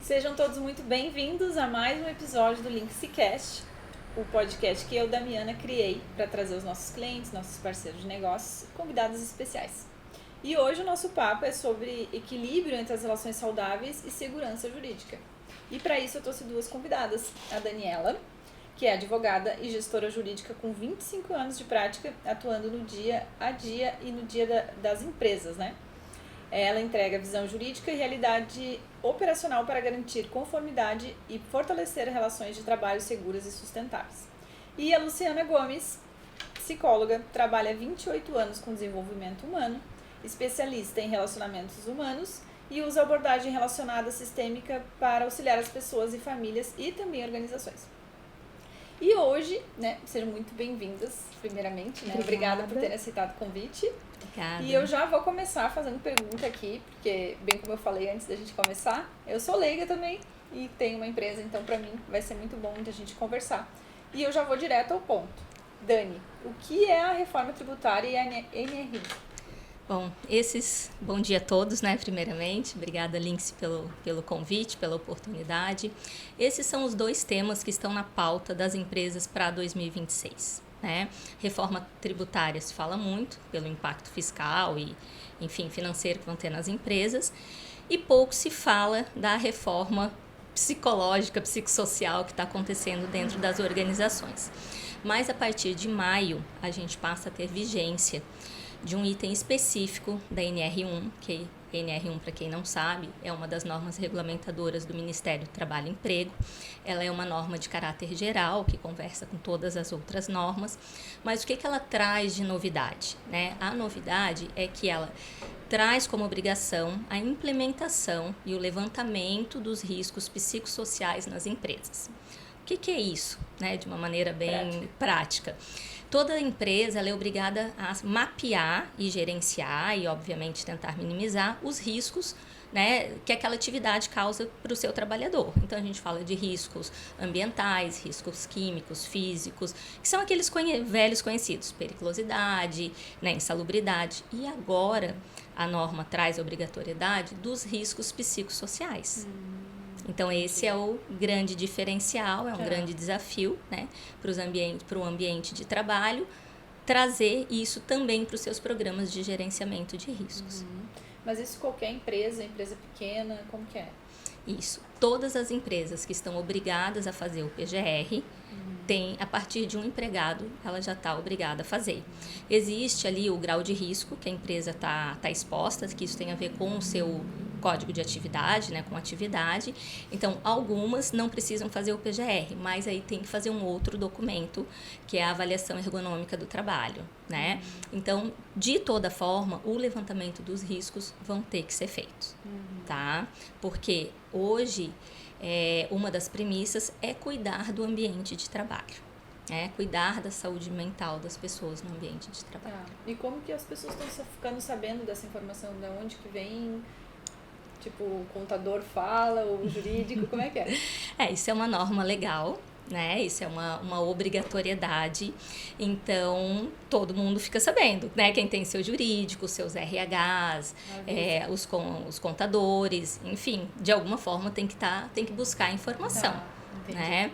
Sejam todos muito bem-vindos a mais um episódio do Linkscast, o podcast que eu, Damiana, criei para trazer os nossos clientes, nossos parceiros de negócios e convidados especiais. E hoje o nosso papo é sobre equilíbrio entre as relações saudáveis e segurança jurídica. E para isso eu trouxe duas convidadas, a Daniela, que é advogada e gestora jurídica com 25 anos de prática, atuando no dia a dia e no dia das empresas, né? Ela entrega visão jurídica e realidade operacional para garantir conformidade e fortalecer relações de trabalho seguras e sustentáveis. E a Luciana Gomes, psicóloga, trabalha há 28 anos com desenvolvimento humano, especialista em relacionamentos humanos e usa abordagem relacionada sistêmica para auxiliar as pessoas e famílias e também organizações. E hoje, né, sejam muito bem-vindas, primeiramente, né? Obrigada por terem aceitado o convite. Obrigada. E eu já vou começar fazendo pergunta aqui, porque, bem como eu falei antes da gente começar, eu sou leiga também e tenho uma empresa, então pra mim vai ser muito bom da gente conversar. E eu já vou direto ao ponto. Dani, o que é a reforma tributária e a NRI? Bom dia a todos, né, primeiramente. Obrigada, Links, pelo convite, pela oportunidade. Esses são os dois temas que estão na pauta das empresas para 2026. Né? Reforma tributária se fala muito pelo impacto fiscal e, enfim, financeiro que vão ter nas empresas, e pouco se fala da reforma psicológica, psicossocial que está acontecendo dentro das organizações. Mas a partir de maio a gente passa a ter vigência de um item específico da NR1, que NR1, para quem não sabe, é uma das normas regulamentadoras do Ministério do Trabalho e Emprego. Ela é uma norma de caráter geral, que conversa com todas as outras normas. Mas o que ela traz de novidade? Né? A novidade é que ela traz como obrigação a implementação e o levantamento dos riscos psicossociais nas empresas. O que é isso? Né? De uma maneira bem prática. Toda empresa ela é obrigada a mapear e gerenciar e, obviamente, tentar minimizar os riscos, né, que aquela atividade causa para o seu trabalhador. Então, a gente fala de riscos ambientais, riscos químicos, físicos, que são aqueles velhos conhecidos, periculosidade, né, insalubridade. E agora, a norma traz a obrigatoriedade dos riscos psicossociais. Então, esse é o grande diferencial, é um grande desafio, né, para o ambiente de trabalho, trazer isso também para os seus programas de gerenciamento de riscos. Mas isso qualquer empresa pequena, como que é? Isso. Todas as empresas que estão obrigadas a fazer o PGR, tem, a partir de um empregado, ela já está obrigada a fazer. Existe ali o grau de risco que a empresa está exposta, que isso tem a ver com o seu código de atividade, né, com atividade. Então, algumas não precisam fazer o PGR, mas aí tem que fazer um outro documento, que é a avaliação ergonômica do trabalho, né? Então, de toda forma, o levantamento dos riscos vão ter que ser feitos, tá? Porque hoje, uma das premissas é cuidar do ambiente de trabalho. Cuidar da saúde mental das pessoas no ambiente de trabalho. E como que as pessoas estão ficando sabendo dessa informação? De onde que vem? Tipo, o contador fala, o jurídico, como é que é? Isso é uma norma legal, né? Isso é uma obrigatoriedade. Então, todo mundo fica sabendo, né? Quem tem seu jurídico, seus RHs, os contadores, enfim, de alguma forma tem que buscar informação, né?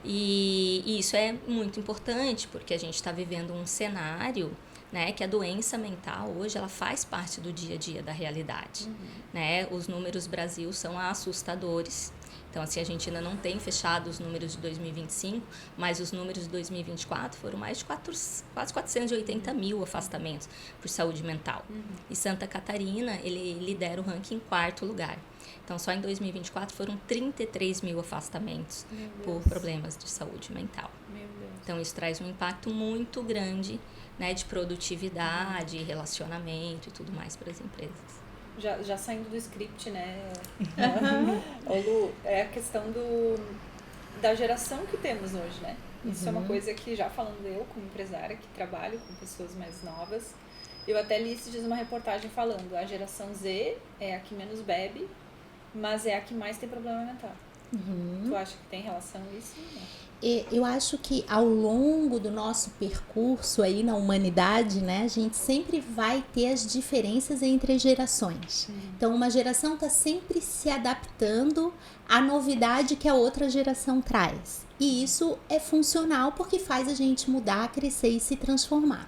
E isso é muito importante, porque a gente está vivendo um cenário, né, que a doença mental hoje ela faz parte do dia a dia da realidade, né? Os números Brasil são assustadores. Então, assim, a gente ainda não tem fechado os números de 2025, mas os números de 2024 foram mais de quase 480 mil afastamentos por saúde mental. E Santa Catarina, ele lidera o ranking em 4º lugar. Então, só em 2024 foram 33 mil afastamentos por problemas de saúde mental. Então, isso traz um impacto muito grande, né, de produtividade, relacionamento e tudo mais para as empresas. Já saindo do script, né? Ô Lu, é a questão da geração que temos hoje, né? Isso é uma coisa que, já falando eu como empresária, que trabalho com pessoas mais novas, eu até li esses dias uma reportagem falando, a geração Z é a que menos bebe, mas é a que mais tem problema mental. Tu acha que tem relação isso? Eu acho que ao longo do nosso percurso aí na humanidade, né, a gente sempre vai ter as diferenças entre as gerações. Então, uma geração está sempre se adaptando à novidade que a outra geração traz. E isso é funcional porque faz a gente mudar, crescer e se transformar.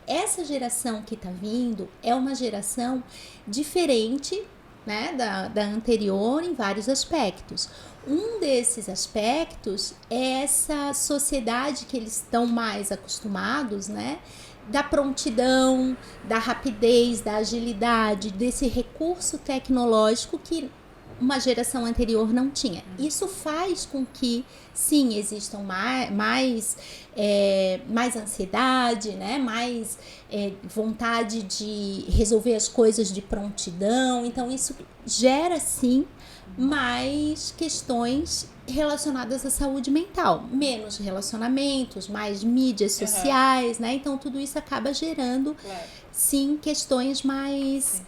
Essa geração que está vindo é uma geração diferente, né, da anterior em vários aspectos. Um desses aspectos é essa sociedade que eles estão mais acostumados, né? Da prontidão, da rapidez, da agilidade, desse recurso tecnológico que uma geração anterior não tinha. Isso faz com que, sim, existam mais ansiedade, né? Mais vontade de resolver as coisas de prontidão. Então, isso gera, sim, mais questões relacionadas à saúde mental, menos relacionamentos, mais mídias sociais, né? Então tudo isso acaba gerando, sim, questões mais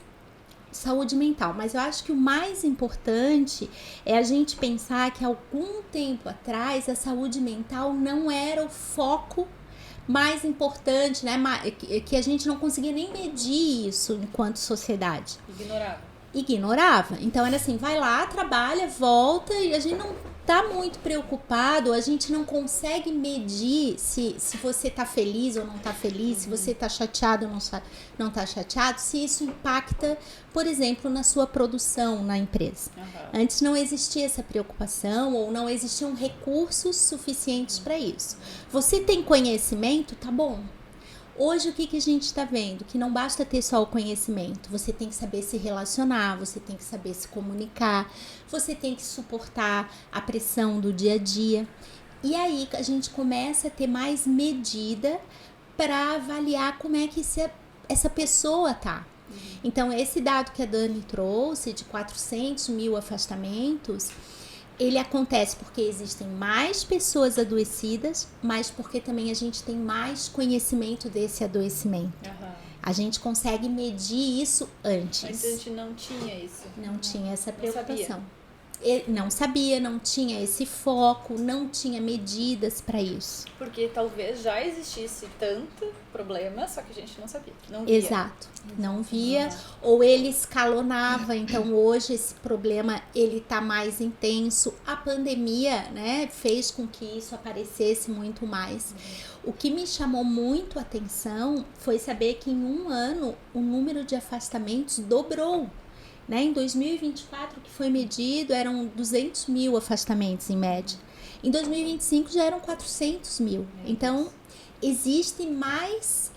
saúde mental. Mas eu acho que o mais importante é a gente pensar que há algum tempo atrás a saúde mental não era o foco mais importante, né? Que a gente não conseguia nem medir isso enquanto sociedade. Ignorava. Então era assim, vai lá, trabalha, volta, e a gente não tá muito preocupado, a gente não consegue medir se você tá feliz ou não tá feliz, se você tá chateado ou não tá chateado, se isso impacta, por exemplo, na sua produção na empresa. Antes não existia essa preocupação ou não existiam recursos suficientes para isso. Você tem conhecimento, tá bom. Hoje, o que a gente está vendo? Que não basta ter só o conhecimento. Você tem que saber se relacionar, você tem que saber se comunicar, você tem que suportar a pressão do dia a dia. E aí a gente começa a ter mais medida para avaliar como é que essa pessoa tá. Então, esse dado que a Dani trouxe de 400 mil afastamentos, ele acontece porque existem mais pessoas adoecidas, mas porque também a gente tem mais conhecimento desse adoecimento. A gente consegue medir isso antes. Antes a gente não tinha isso. Não tinha essa preocupação. Não sabia, não tinha esse foco, não tinha medidas para isso. Porque talvez já existisse tanto problema, só que a gente não sabia. Não via. Exato. Não via, ou ele escalonava. Então hoje esse problema ele tá mais intenso. A pandemia, né, fez com que isso aparecesse muito mais. O que me chamou muito a atenção foi saber que em um ano o número de afastamentos dobrou. Né? Em 2024, que foi medido, eram 200 mil afastamentos em média. Em 2025 já eram 400 mil. Então, existe mais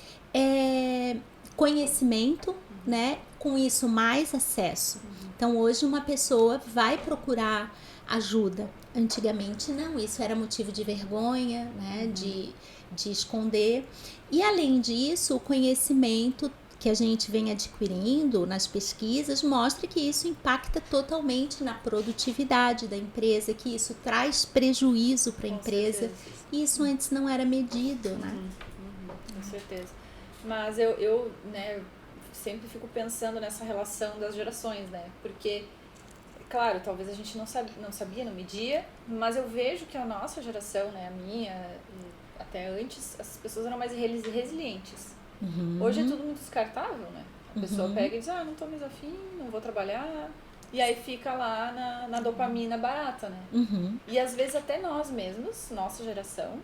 conhecimento, né? Com isso, mais acesso. Então, hoje uma pessoa vai procurar ajuda. Antigamente, não. Isso era motivo de vergonha, né? De esconder. E, além disso, o conhecimento que a gente vem adquirindo nas pesquisas mostra que isso impacta totalmente na produtividade da empresa, que isso traz prejuízo para a empresa. E isso antes não era medido, né? Com certeza. Mas eu né, sempre fico pensando nessa relação das gerações, né? Porque, claro, talvez a gente não sabia, não media, mas eu vejo que a nossa geração, né, a minha, até antes, as pessoas eram mais resilientes. Hoje é tudo muito descartável, né? A pessoa pega e diz, não tô mais afim, não vou trabalhar. E aí fica lá na dopamina barata, né? E às vezes até nós mesmos, nossa geração,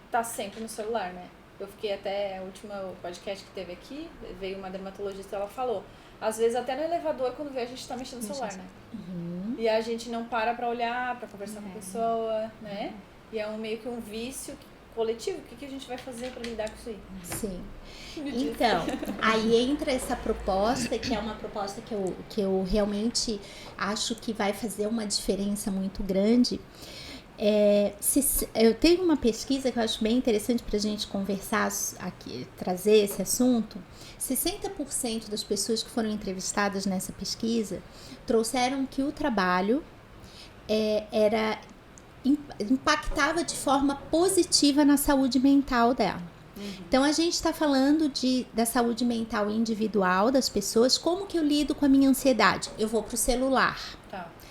tá sempre no celular, né? Eu fiquei até, o último podcast que teve aqui, veio uma dermatologista, ela falou, às vezes até no elevador, quando vê, a gente tá mexendo no celular, né? E a gente não para olhar, pra conversar com a pessoa, né? E é meio que um vício coletivo. O que a gente vai fazer para lidar com isso aí? Sim. Então, aí entra essa proposta, que é uma proposta que eu realmente acho que vai fazer uma diferença muito grande. Eu tenho uma pesquisa que eu acho bem interessante para a gente conversar aqui, trazer esse assunto. 60% das pessoas que foram entrevistadas nessa pesquisa trouxeram que o trabalho impactava de forma positiva na saúde mental dela. Então, a gente está falando da saúde mental individual das pessoas. Como que eu lido com a minha ansiedade? Eu vou para o celular,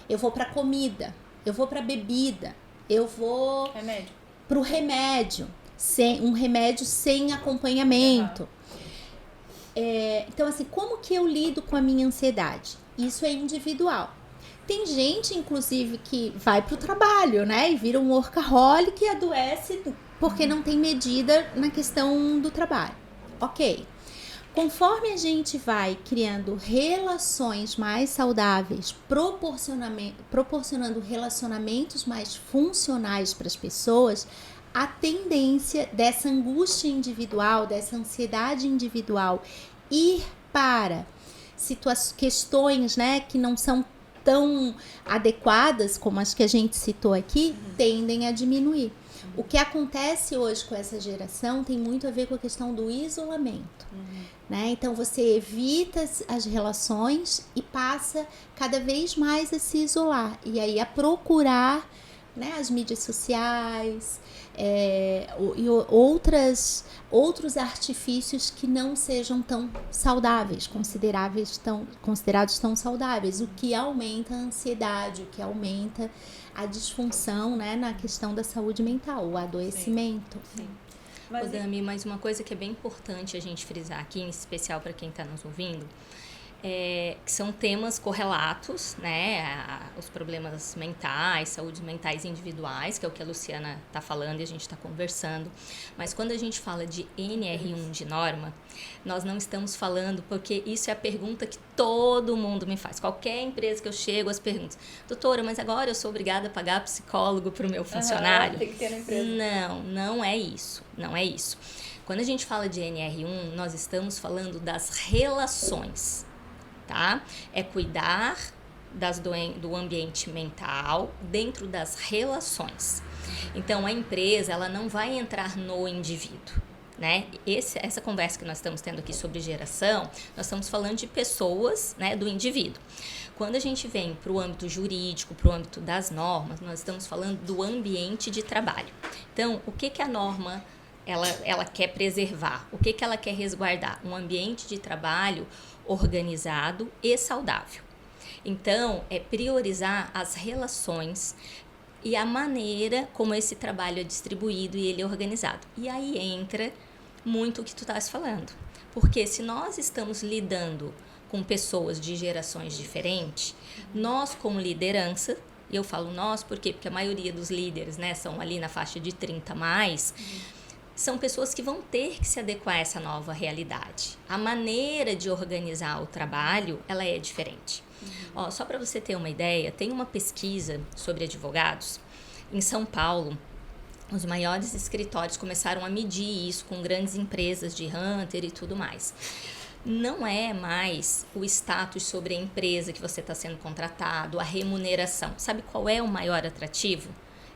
eu vou para a comida, eu vou para bebida, eu vou para o remédio, um remédio sem acompanhamento. Então, assim, como que eu lido com a minha ansiedade? Isso é individual. Tem gente, inclusive, que vai pro trabalho, né? E vira um workaholic e adoece porque não tem medida na questão do trabalho. Ok. Conforme a gente vai criando relações mais saudáveis, proporcionando relacionamentos mais funcionais para as pessoas, a tendência dessa angústia individual, dessa ansiedade individual ir para questões, né, que não são tão adequadas como as que a gente citou aqui, tendem a diminuir. O que acontece hoje com essa geração tem muito a ver com a questão do isolamento. Né? Então você evita as relações e passa cada vez mais a se isolar. E aí a procurar, né, as mídias sociais e outros artifícios que não sejam tão saudáveis, considerados tão saudáveis, o que aumenta a ansiedade, o que aumenta a disfunção, né, na questão da saúde mental, o adoecimento. Sim. Mas, Dami, mais uma coisa que é bem importante a gente frisar aqui, em especial para quem está nos ouvindo, que são temas correlatos, né, os problemas mentais, saúdes mentais individuais, que é o que a Luciana está falando e a gente está conversando. Mas quando a gente fala de NR1 de norma, nós não estamos falando, porque isso é a pergunta que todo mundo me faz. Qualquer empresa que eu chego, as perguntas: doutora, mas agora eu sou obrigada a pagar psicólogo para o meu funcionário? Tem que ter na empresa. Não é isso. Não é isso. Quando a gente fala de NR1, nós estamos falando das relações. Tá? É cuidar do ambiente mental dentro das relações. Então, a empresa, ela não vai entrar no indivíduo, né? Essa conversa que nós estamos tendo aqui sobre geração, nós estamos falando de pessoas, né, do indivíduo. Quando a gente vem para o âmbito jurídico, para o âmbito das normas, nós estamos falando do ambiente de trabalho. Então, o que a norma ela quer preservar? O que ela quer resguardar? Um ambiente de trabalho organizado e saudável. Então, é priorizar as relações e a maneira como esse trabalho é distribuído e ele é organizado. E aí entra muito o que tu estás falando. Porque se nós estamos lidando com pessoas de gerações diferentes, nós como liderança, e eu falo nós porque a maioria dos líderes, né, são ali na faixa de 30 mais, são pessoas que vão ter que se adequar a essa nova realidade. A maneira de organizar o trabalho, ela é diferente. Ó, só para você ter uma ideia, tem uma pesquisa sobre advogados. Em São Paulo, os maiores escritórios começaram a medir isso com grandes empresas de hunter e tudo mais. Não é mais o status sobre a empresa que você está sendo contratado, a remuneração. Sabe qual é o maior atrativo?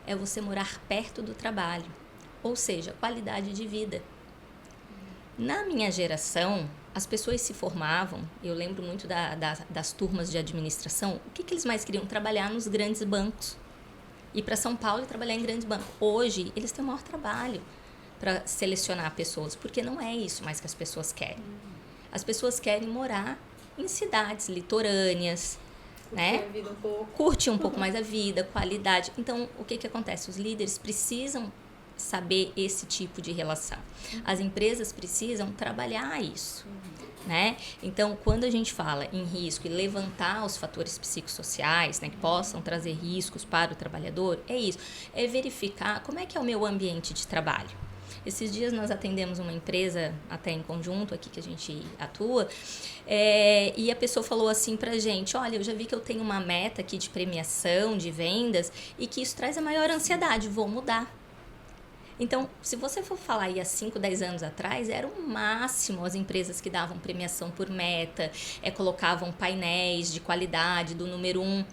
É você morar perto do trabalho. Ou seja, qualidade de vida. Na minha geração, as pessoas se formavam, eu lembro muito das turmas de administração, o que eles mais queriam? Trabalhar nos grandes bancos. Ir para São Paulo e trabalhar em grandes bancos. Hoje, eles têm o maior trabalho para selecionar pessoas, porque não é isso mais que as pessoas querem. As pessoas querem morar em cidades litorâneas, né? Curtir um pouco mais a vida, qualidade. Então, o que acontece? Os líderes precisam saber esse tipo de relação. As empresas precisam trabalhar isso, né? Então, quando a gente fala em risco e levantar os fatores psicossociais, né, que possam trazer riscos para o trabalhador, é isso. É verificar como é que é o meu ambiente de trabalho. Esses dias nós atendemos uma empresa, até em conjunto aqui que a gente atua, e a pessoa falou assim pra gente: olha, eu já vi que eu tenho uma meta aqui de premiação, de vendas, e que isso traz a maior ansiedade, vou mudar. Então, se você for falar aí há 5, 10 anos atrás, era o máximo as empresas que davam premiação por meta, colocavam painéis de qualidade do número 1. O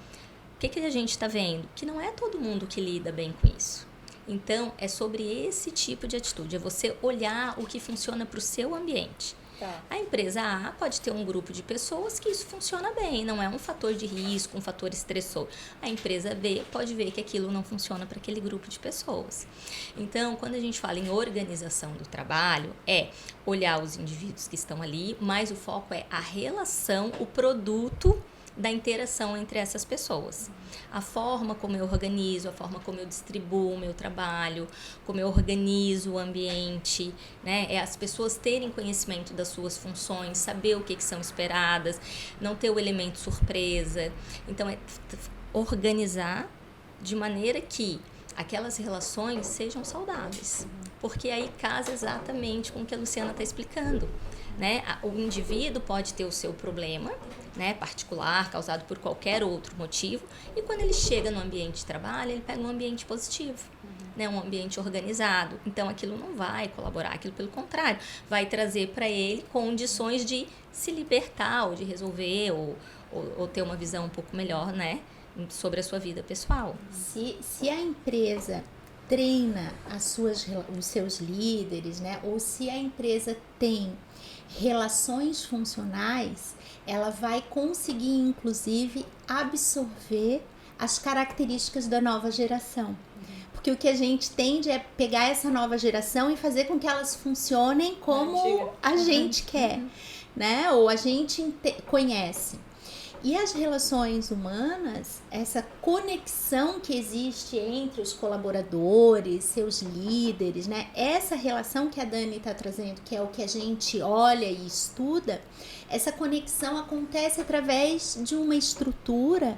que a gente está vendo? Que não é todo mundo que lida bem com isso. Então, é sobre esse tipo de atitude, é você olhar o que funciona para o seu ambiente. Tá. A empresa A pode ter um grupo de pessoas que isso funciona bem, não é um fator de risco, um fator estressor. A empresa B pode ver que aquilo não funciona para aquele grupo de pessoas. Então, quando a gente fala em organização do trabalho, é olhar os indivíduos que estão ali, mas o foco é a relação, o produto da interação entre essas pessoas. A forma como eu organizo, a forma como eu distribuo o meu trabalho, como eu organizo o ambiente, né? É as pessoas terem conhecimento das suas funções, saber o que são esperadas, não ter o elemento surpresa. Então, é organizar de maneira que aquelas relações sejam saudáveis. Porque aí casa exatamente com o que a Luciana está explicando. Né? O indivíduo pode ter o seu problema, né, particular, causado por qualquer outro motivo, e quando ele chega no ambiente de trabalho, ele pega um ambiente positivo, né, um ambiente organizado. Então, aquilo não vai colaborar, aquilo, pelo contrário, vai trazer para ele condições de se libertar, ou de resolver, ou ter uma visão um pouco melhor, né, sobre a sua vida pessoal. Se a empresa treina os seus líderes, né, ou se a empresa tem relações funcionais, ela vai conseguir, inclusive, absorver as características da nova geração. Porque o que a gente tende é pegar essa nova geração e fazer com que elas funcionem como a gente quer, né? Ou a gente conhece. E as relações humanas, essa conexão que existe entre os colaboradores, seus líderes, né? Essa relação que a Dani está trazendo, que é o que a gente olha e estuda, essa conexão acontece através de uma estrutura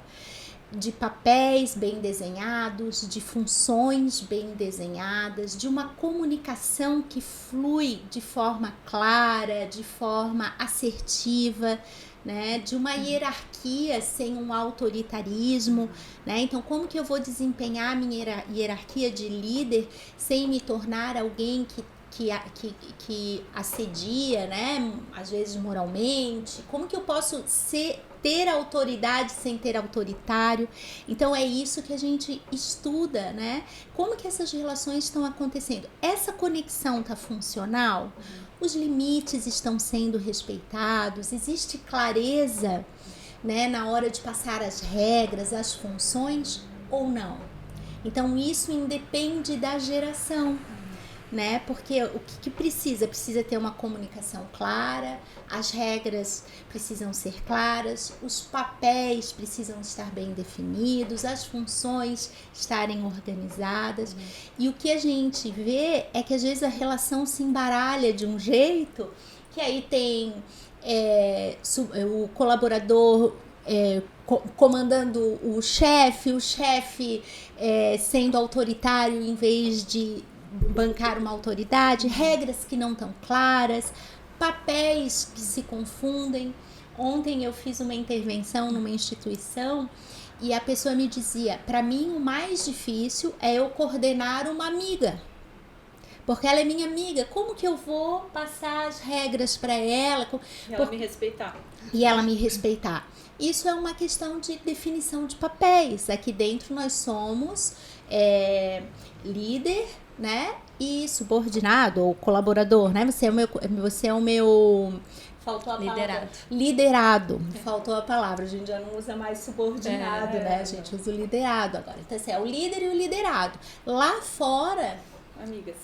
de papéis bem desenhados, de funções bem desenhadas, de uma comunicação que flui de forma clara, de forma assertiva, né, de uma hierarquia sem um autoritarismo, né? Então, como que eu vou desempenhar a minha hierarquia de líder sem me tornar alguém que assedia, né, às vezes moralmente? Como que eu posso ter autoridade sem ter autoritário? Então, é isso que a gente estuda, né? Como que essas relações estão acontecendo? Essa conexão está funcional? Os limites estão sendo respeitados? Existe clareza, né, na hora de passar as regras, as funções ou não? Então, isso independe da geração, né? Porque o que precisa? Precisa ter uma comunicação clara, as regras precisam ser claras, os papéis precisam estar bem definidos, as funções estarem organizadas. E o que a gente vê é que às vezes a relação se embaralha de um jeito que aí tem o colaborador comandando o chefe sendo autoritário em vez de bancar uma autoridade, regras que não estão claras, papéis que se confundem. Ontem eu fiz uma intervenção numa instituição e a pessoa me dizia, para mim o mais difícil é eu coordenar uma amiga, porque ela é minha amiga, como que eu vou passar as regras para ela? E ela me respeitar. E ela me respeitar. Isso é uma questão de definição de papéis. Aqui dentro nós somos líder, né, e subordinado ou colaborador, né? Você é o meu faltou a palavra. Liderado. Faltou a palavra. A gente já não usa mais subordinado, né? A gente usa o liderado agora. Então, assim, é o líder e o liderado. Lá fora, amigas.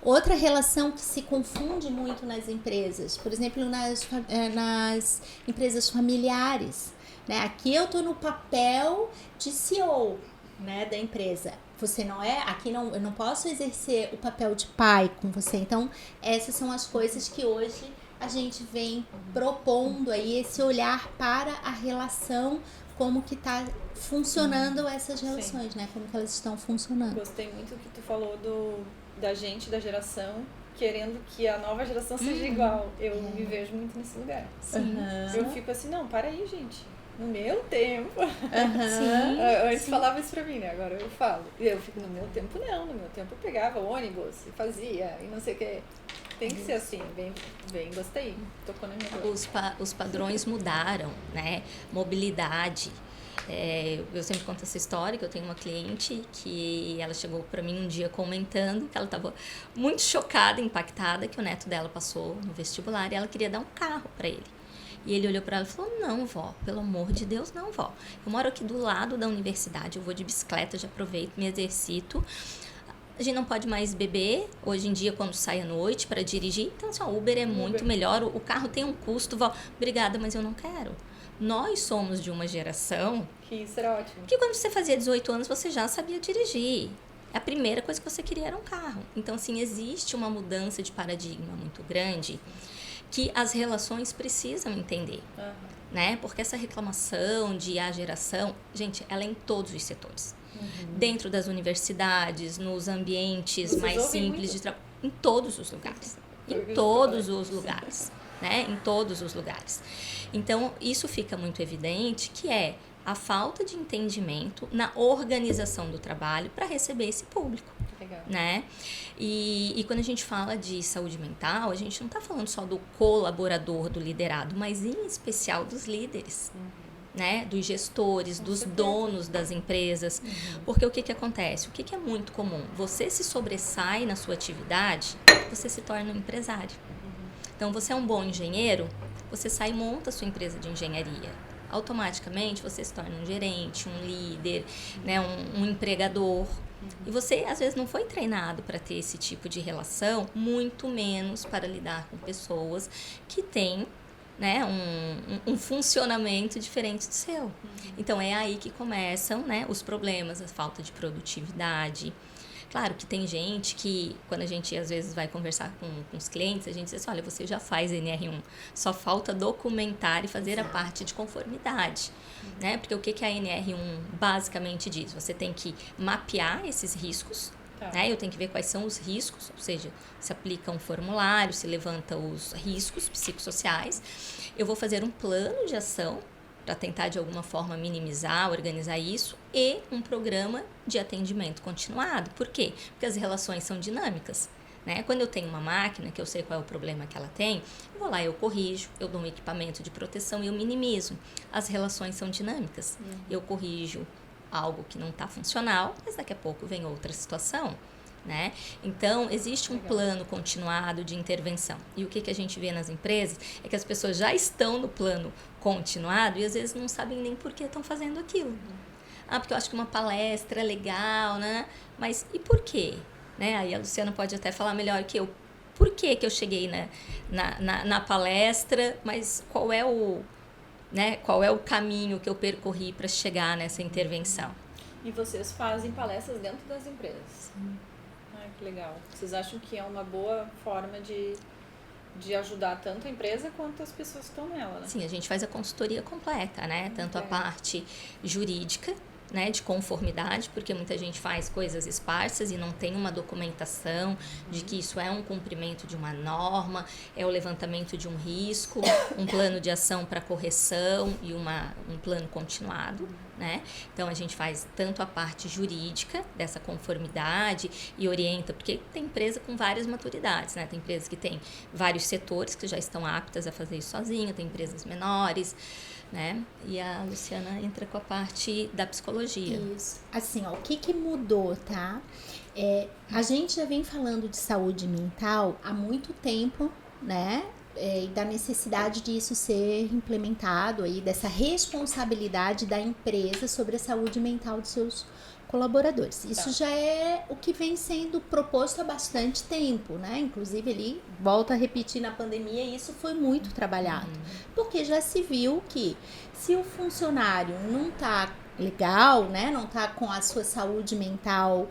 Outra relação que se confunde muito nas empresas, por exemplo, nas empresas familiares, né? Aqui eu tô no papel de CEO, né, da empresa. Você não é, aqui não, eu não posso exercer o papel de pai com você. Então, essas são as coisas que hoje a gente vem propondo aí, esse olhar para a relação, como que está funcionando essas relações, sim, né? Como que elas estão funcionando. Gostei muito que tu falou da geração, querendo que a nova geração seja igual. Eu me vejo muito nesse lugar. Sim. Eu fico assim, não, para aí, gente. No meu tempo. Antes falava isso pra mim, né? Agora eu falo. E eu fico, no meu tempo não. No meu tempo eu pegava ônibus e fazia e não sei o que. Tem que ser assim, bem gostei. Tocou na minha boca. Os padrões mudaram, né? Mobilidade. Eu sempre conto essa história, que eu tenho uma cliente que ela chegou pra mim um dia comentando que ela estava muito chocada, impactada, que o neto dela passou no vestibular e ela queria dar um carro pra ele. E ele olhou para ela e falou, não, vó, pelo amor de Deus, não, vó. Eu moro aqui do lado da universidade, eu vou de bicicleta, já aproveito, me exercito. A gente não pode mais beber, hoje em dia, quando sai à noite para dirigir. Então, assim, o Uber é muito melhor, o carro tem um custo, vó. Obrigada, mas eu não quero. Nós somos de uma geração Que isso era ótimo. que quando você fazia 18 anos você já sabia dirigir. A primeira coisa que você queria era um carro. Então, assim, existe uma mudança de paradigma muito grande que as relações precisam entender, né? Porque essa reclamação de a geração, gente, ela é em todos os setores. Dentro das universidades, nos ambientes Vocês mais ouvem simples muito? de trabalho, em todos os lugares. Em todos os lugares, né? Em todos os lugares. Então, isso fica muito evidente que é a falta de entendimento na organização do trabalho para receber esse público. Legal. Né? E quando a gente fala de saúde mental, a gente não está falando só do colaborador, do liderado, mas em especial dos líderes, né? Dos gestores, dos donos das empresas. Porque o que acontece? O que é muito comum? Você se sobressai na sua atividade, você se torna um empresário. Então, você é um bom engenheiro, você sai e monta a sua empresa de engenharia. Automaticamente, você se torna um gerente, um líder, né? um empregador. E você, às vezes, não foi treinado para ter esse tipo de relação, muito menos para lidar com pessoas que têm, né, um funcionamento diferente do seu. Então, é aí que começam, né, os problemas, a falta de produtividade. Claro que tem gente que, quando a gente às vezes vai conversar com os clientes, a gente diz assim, olha, você já faz NR1, só falta documentar e fazer a parte de conformidade. Né? Porque o que a NR1 basicamente diz? Você tem que mapear esses riscos, né? Eu tenho que ver quais são os riscos, ou seja, se aplica um formulário, se levanta os riscos psicossociais. Eu vou fazer um plano de ação para tentar de alguma forma minimizar, organizar isso, e um programa de atendimento continuado. Por quê? Porque as relações são dinâmicas. Né? Quando eu tenho uma máquina, que eu sei qual é o problema que ela tem, eu vou lá, eu corrijo, eu dou um equipamento de proteção e eu minimizo. As relações são dinâmicas. Eu corrijo algo que não está funcional, mas daqui a pouco vem outra situação. Né? Então, existe um plano continuado de intervenção. E o que a gente vê nas empresas é que as pessoas já estão no plano continuado e às vezes não sabem nem por que estão fazendo aquilo. Ah, porque eu acho que uma palestra é legal, né? Mas e por quê? Né? Aí a Luciana pode até falar melhor que eu. Por que eu cheguei na palestra, mas qual é o caminho que eu percorri para chegar nessa intervenção? E vocês fazem palestras dentro das empresas? Ai, que legal. Vocês acham que é uma boa forma de ajudar tanto a empresa quanto as pessoas que estão nela, né? Sim, a gente faz a consultoria completa, né? Tanto a parte jurídica, né, de conformidade, porque muita gente faz coisas esparsas e não tem uma documentação de que isso é um cumprimento de uma norma, é o levantamento de um risco, um plano de ação para correção e um plano continuado, né? Então, a gente faz tanto a parte jurídica dessa conformidade e orienta, porque tem empresa com várias maturidades, né? Tem empresas que tem vários setores que já estão aptas a fazer isso sozinha, tem empresas menores, né? E a Luciana entra com a parte da psicologia. Isso. Assim, ó, o que mudou, tá? A gente já vem falando de saúde mental há muito tempo, né? E da necessidade disso ser implementado aí, dessa responsabilidade da empresa sobre a saúde mental dos seus colaboradores. Isso já é o que vem sendo proposto há bastante tempo, né? Inclusive, ele volta a repetir na pandemia, e isso foi muito trabalhado. Porque já se viu que se o funcionário não tá legal, né? Não tá com a sua saúde mental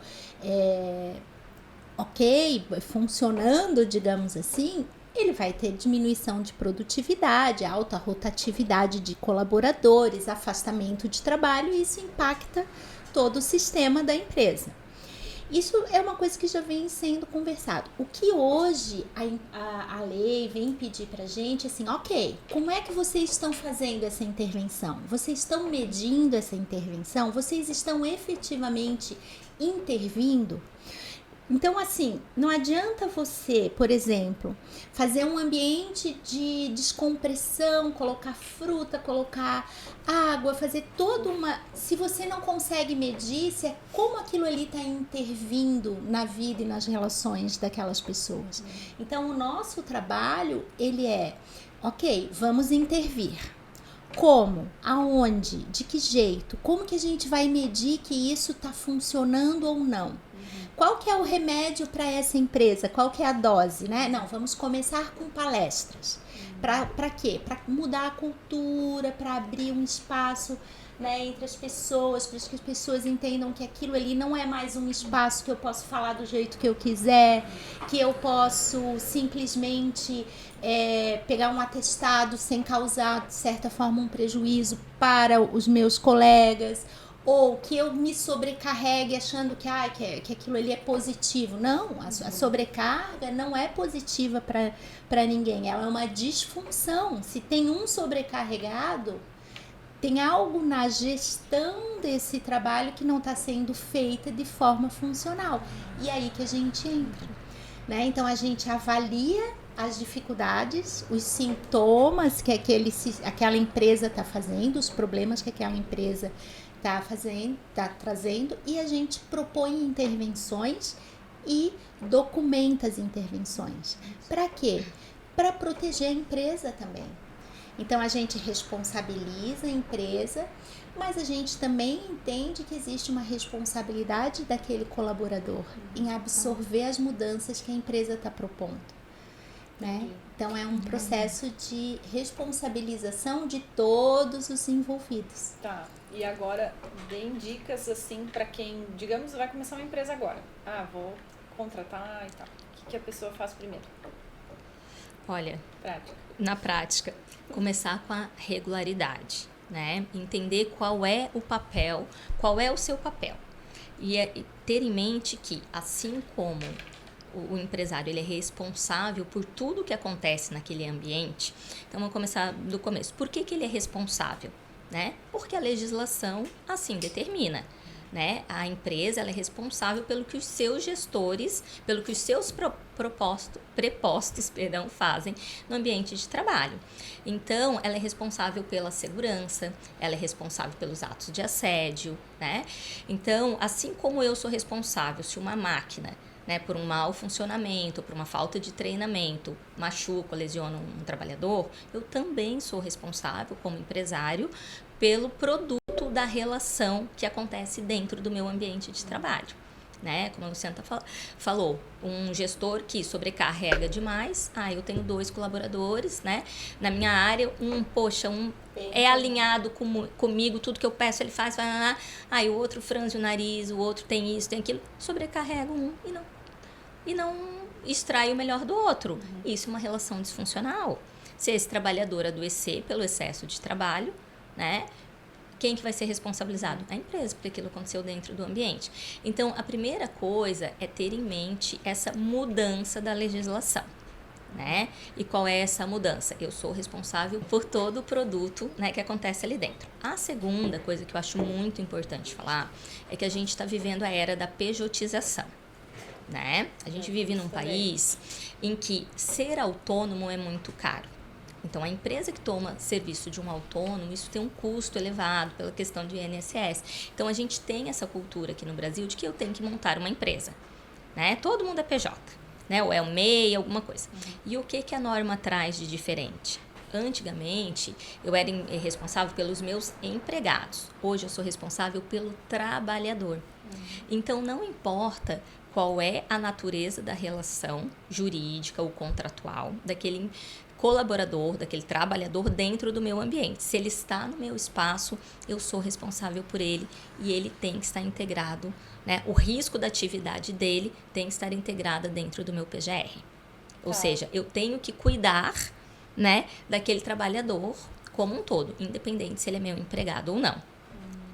ok, funcionando, digamos assim, ele vai ter diminuição de produtividade, alta rotatividade de colaboradores, afastamento de trabalho, e isso impacta todo o sistema da empresa. Isso é uma coisa que já vem sendo conversado. O que hoje a lei vem pedir pra gente, assim, ok, como é que vocês estão fazendo essa intervenção? Vocês estão medindo essa intervenção? Vocês estão efetivamente intervindo? Então, assim, não adianta você, por exemplo, fazer um ambiente de descompressão, colocar fruta, colocar água, fazer toda uma... Se você não consegue medir se é como aquilo ali está intervindo na vida e nas relações daquelas pessoas. Então, o nosso trabalho, ele é, ok, vamos intervir. Como? Aonde? De que jeito? Como que a gente vai medir que isso está funcionando ou não? Qual que é o remédio para essa empresa? Qual que é a dose, né? Não, vamos começar com palestras. Para quê? Para mudar a cultura, para abrir um espaço, né, entre as pessoas, para que as pessoas entendam que aquilo ali não é mais um espaço que eu posso falar do jeito que eu quiser, que eu posso simplesmente pegar um atestado sem causar, de certa forma, um prejuízo para os meus colegas, ou que eu me sobrecarregue achando que aquilo ali é positivo. Não, a sobrecarga não é positiva para ninguém, ela é uma disfunção. Se tem um sobrecarregado, tem algo na gestão desse trabalho que não está sendo feita de forma funcional. E aí que a gente entra, né? Então a gente avalia as dificuldades, os sintomas que aquela empresa está fazendo, os problemas que aquela empresa está trazendo, e a gente propõe intervenções e documenta as intervenções. Para quê? Para proteger a empresa também. Então a gente responsabiliza a empresa, mas a gente também entende que existe uma responsabilidade daquele colaborador em absorver as mudanças que a empresa está propondo, né? Então é um processo de responsabilização de todos os envolvidos. Tá. E agora, deem dicas assim para quem, digamos, vai começar uma empresa agora. Vou contratar e tal. O que a pessoa faz primeiro? Olha, na prática, começar com a regularidade, né? Entender qual é o papel, qual é o seu papel. E ter em mente que, assim como o empresário ele é responsável por tudo que acontece naquele ambiente, então vamos começar do começo. Por que ele é responsável? Né? Porque a legislação assim determina, né? A empresa ela é responsável pelo que os seus gestores, pelo que os seus prepostos fazem no ambiente de trabalho. Então, ela é responsável pela segurança, ela é responsável pelos atos de assédio, né? Então, assim como eu sou responsável se uma máquina, né, por um mau funcionamento, por uma falta de treinamento, machuca, lesiona um trabalhador, eu também sou responsável como empresário pelo produto da relação que acontece dentro do meu ambiente de trabalho, né? Como a Luciana falou, um gestor que sobrecarrega demais, eu tenho 2 colaboradores, né? Na minha área, um é alinhado comigo, tudo que eu peço ele faz, o outro franze o nariz, o outro tem isso, tem aquilo, sobrecarrega um e não extrai o melhor do outro. Isso é uma relação disfuncional. Se esse trabalhador adoecer pelo excesso de trabalho, né? Quem que vai ser responsabilizado? A empresa, porque aquilo aconteceu dentro do ambiente. Então, a primeira coisa é ter em mente essa mudança da legislação, né? E qual é essa mudança? Eu sou responsável por todo o produto, né, que acontece ali dentro. A segunda coisa que eu acho muito importante falar é que a gente está vivendo a era da pejotização, né? A gente vive num país em que ser autônomo é muito caro. Então, a empresa que toma serviço de um autônomo, isso tem um custo elevado pela questão de INSS. Então, a gente tem essa cultura aqui no Brasil de que eu tenho que montar uma empresa, né? Todo mundo é PJ, né? Ou é o MEI, alguma coisa. E o que a norma traz de diferente? Antigamente, eu era responsável pelos meus empregados. Hoje, eu sou responsável pelo trabalhador. Então, não importa qual é a natureza da relação jurídica ou contratual daquele colaborador, daquele trabalhador dentro do meu ambiente. Se ele está no meu espaço, eu sou responsável por ele e ele tem que estar integrado, né? O risco da atividade dele tem que estar integrada dentro do meu PGR. Ou seja, eu tenho que cuidar, né, daquele trabalhador como um todo, independente se ele é meu empregado ou não.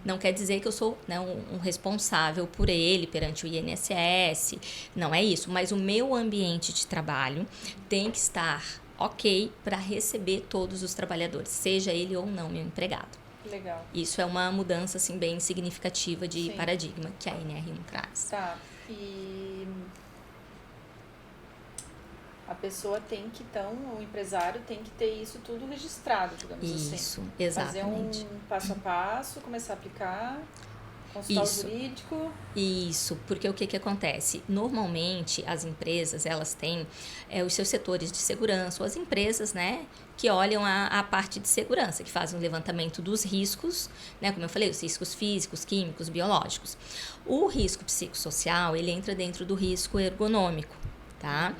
Não quer dizer que eu sou, né, um responsável por ele perante o INSS, não é isso. Mas o meu ambiente de trabalho tem que estar ok para receber todos os trabalhadores, seja ele ou não meu empregado. Legal. Isso é uma mudança assim, bem significativa de paradigma que a NR1 traz. Tá. E a pessoa tem que, então, o empresário tem que ter isso tudo registrado, digamos assim. Isso, exatamente. Fazer um passo a passo, começar a aplicar, consultar o jurídico. Isso, porque o que acontece? Normalmente, as empresas, elas têm os seus setores de segurança, ou as empresas, né, que olham a parte de segurança, que fazem o levantamento dos riscos, né, como eu falei, os riscos físicos, químicos, biológicos. O risco psicossocial, ele entra dentro do risco ergonômico, tá?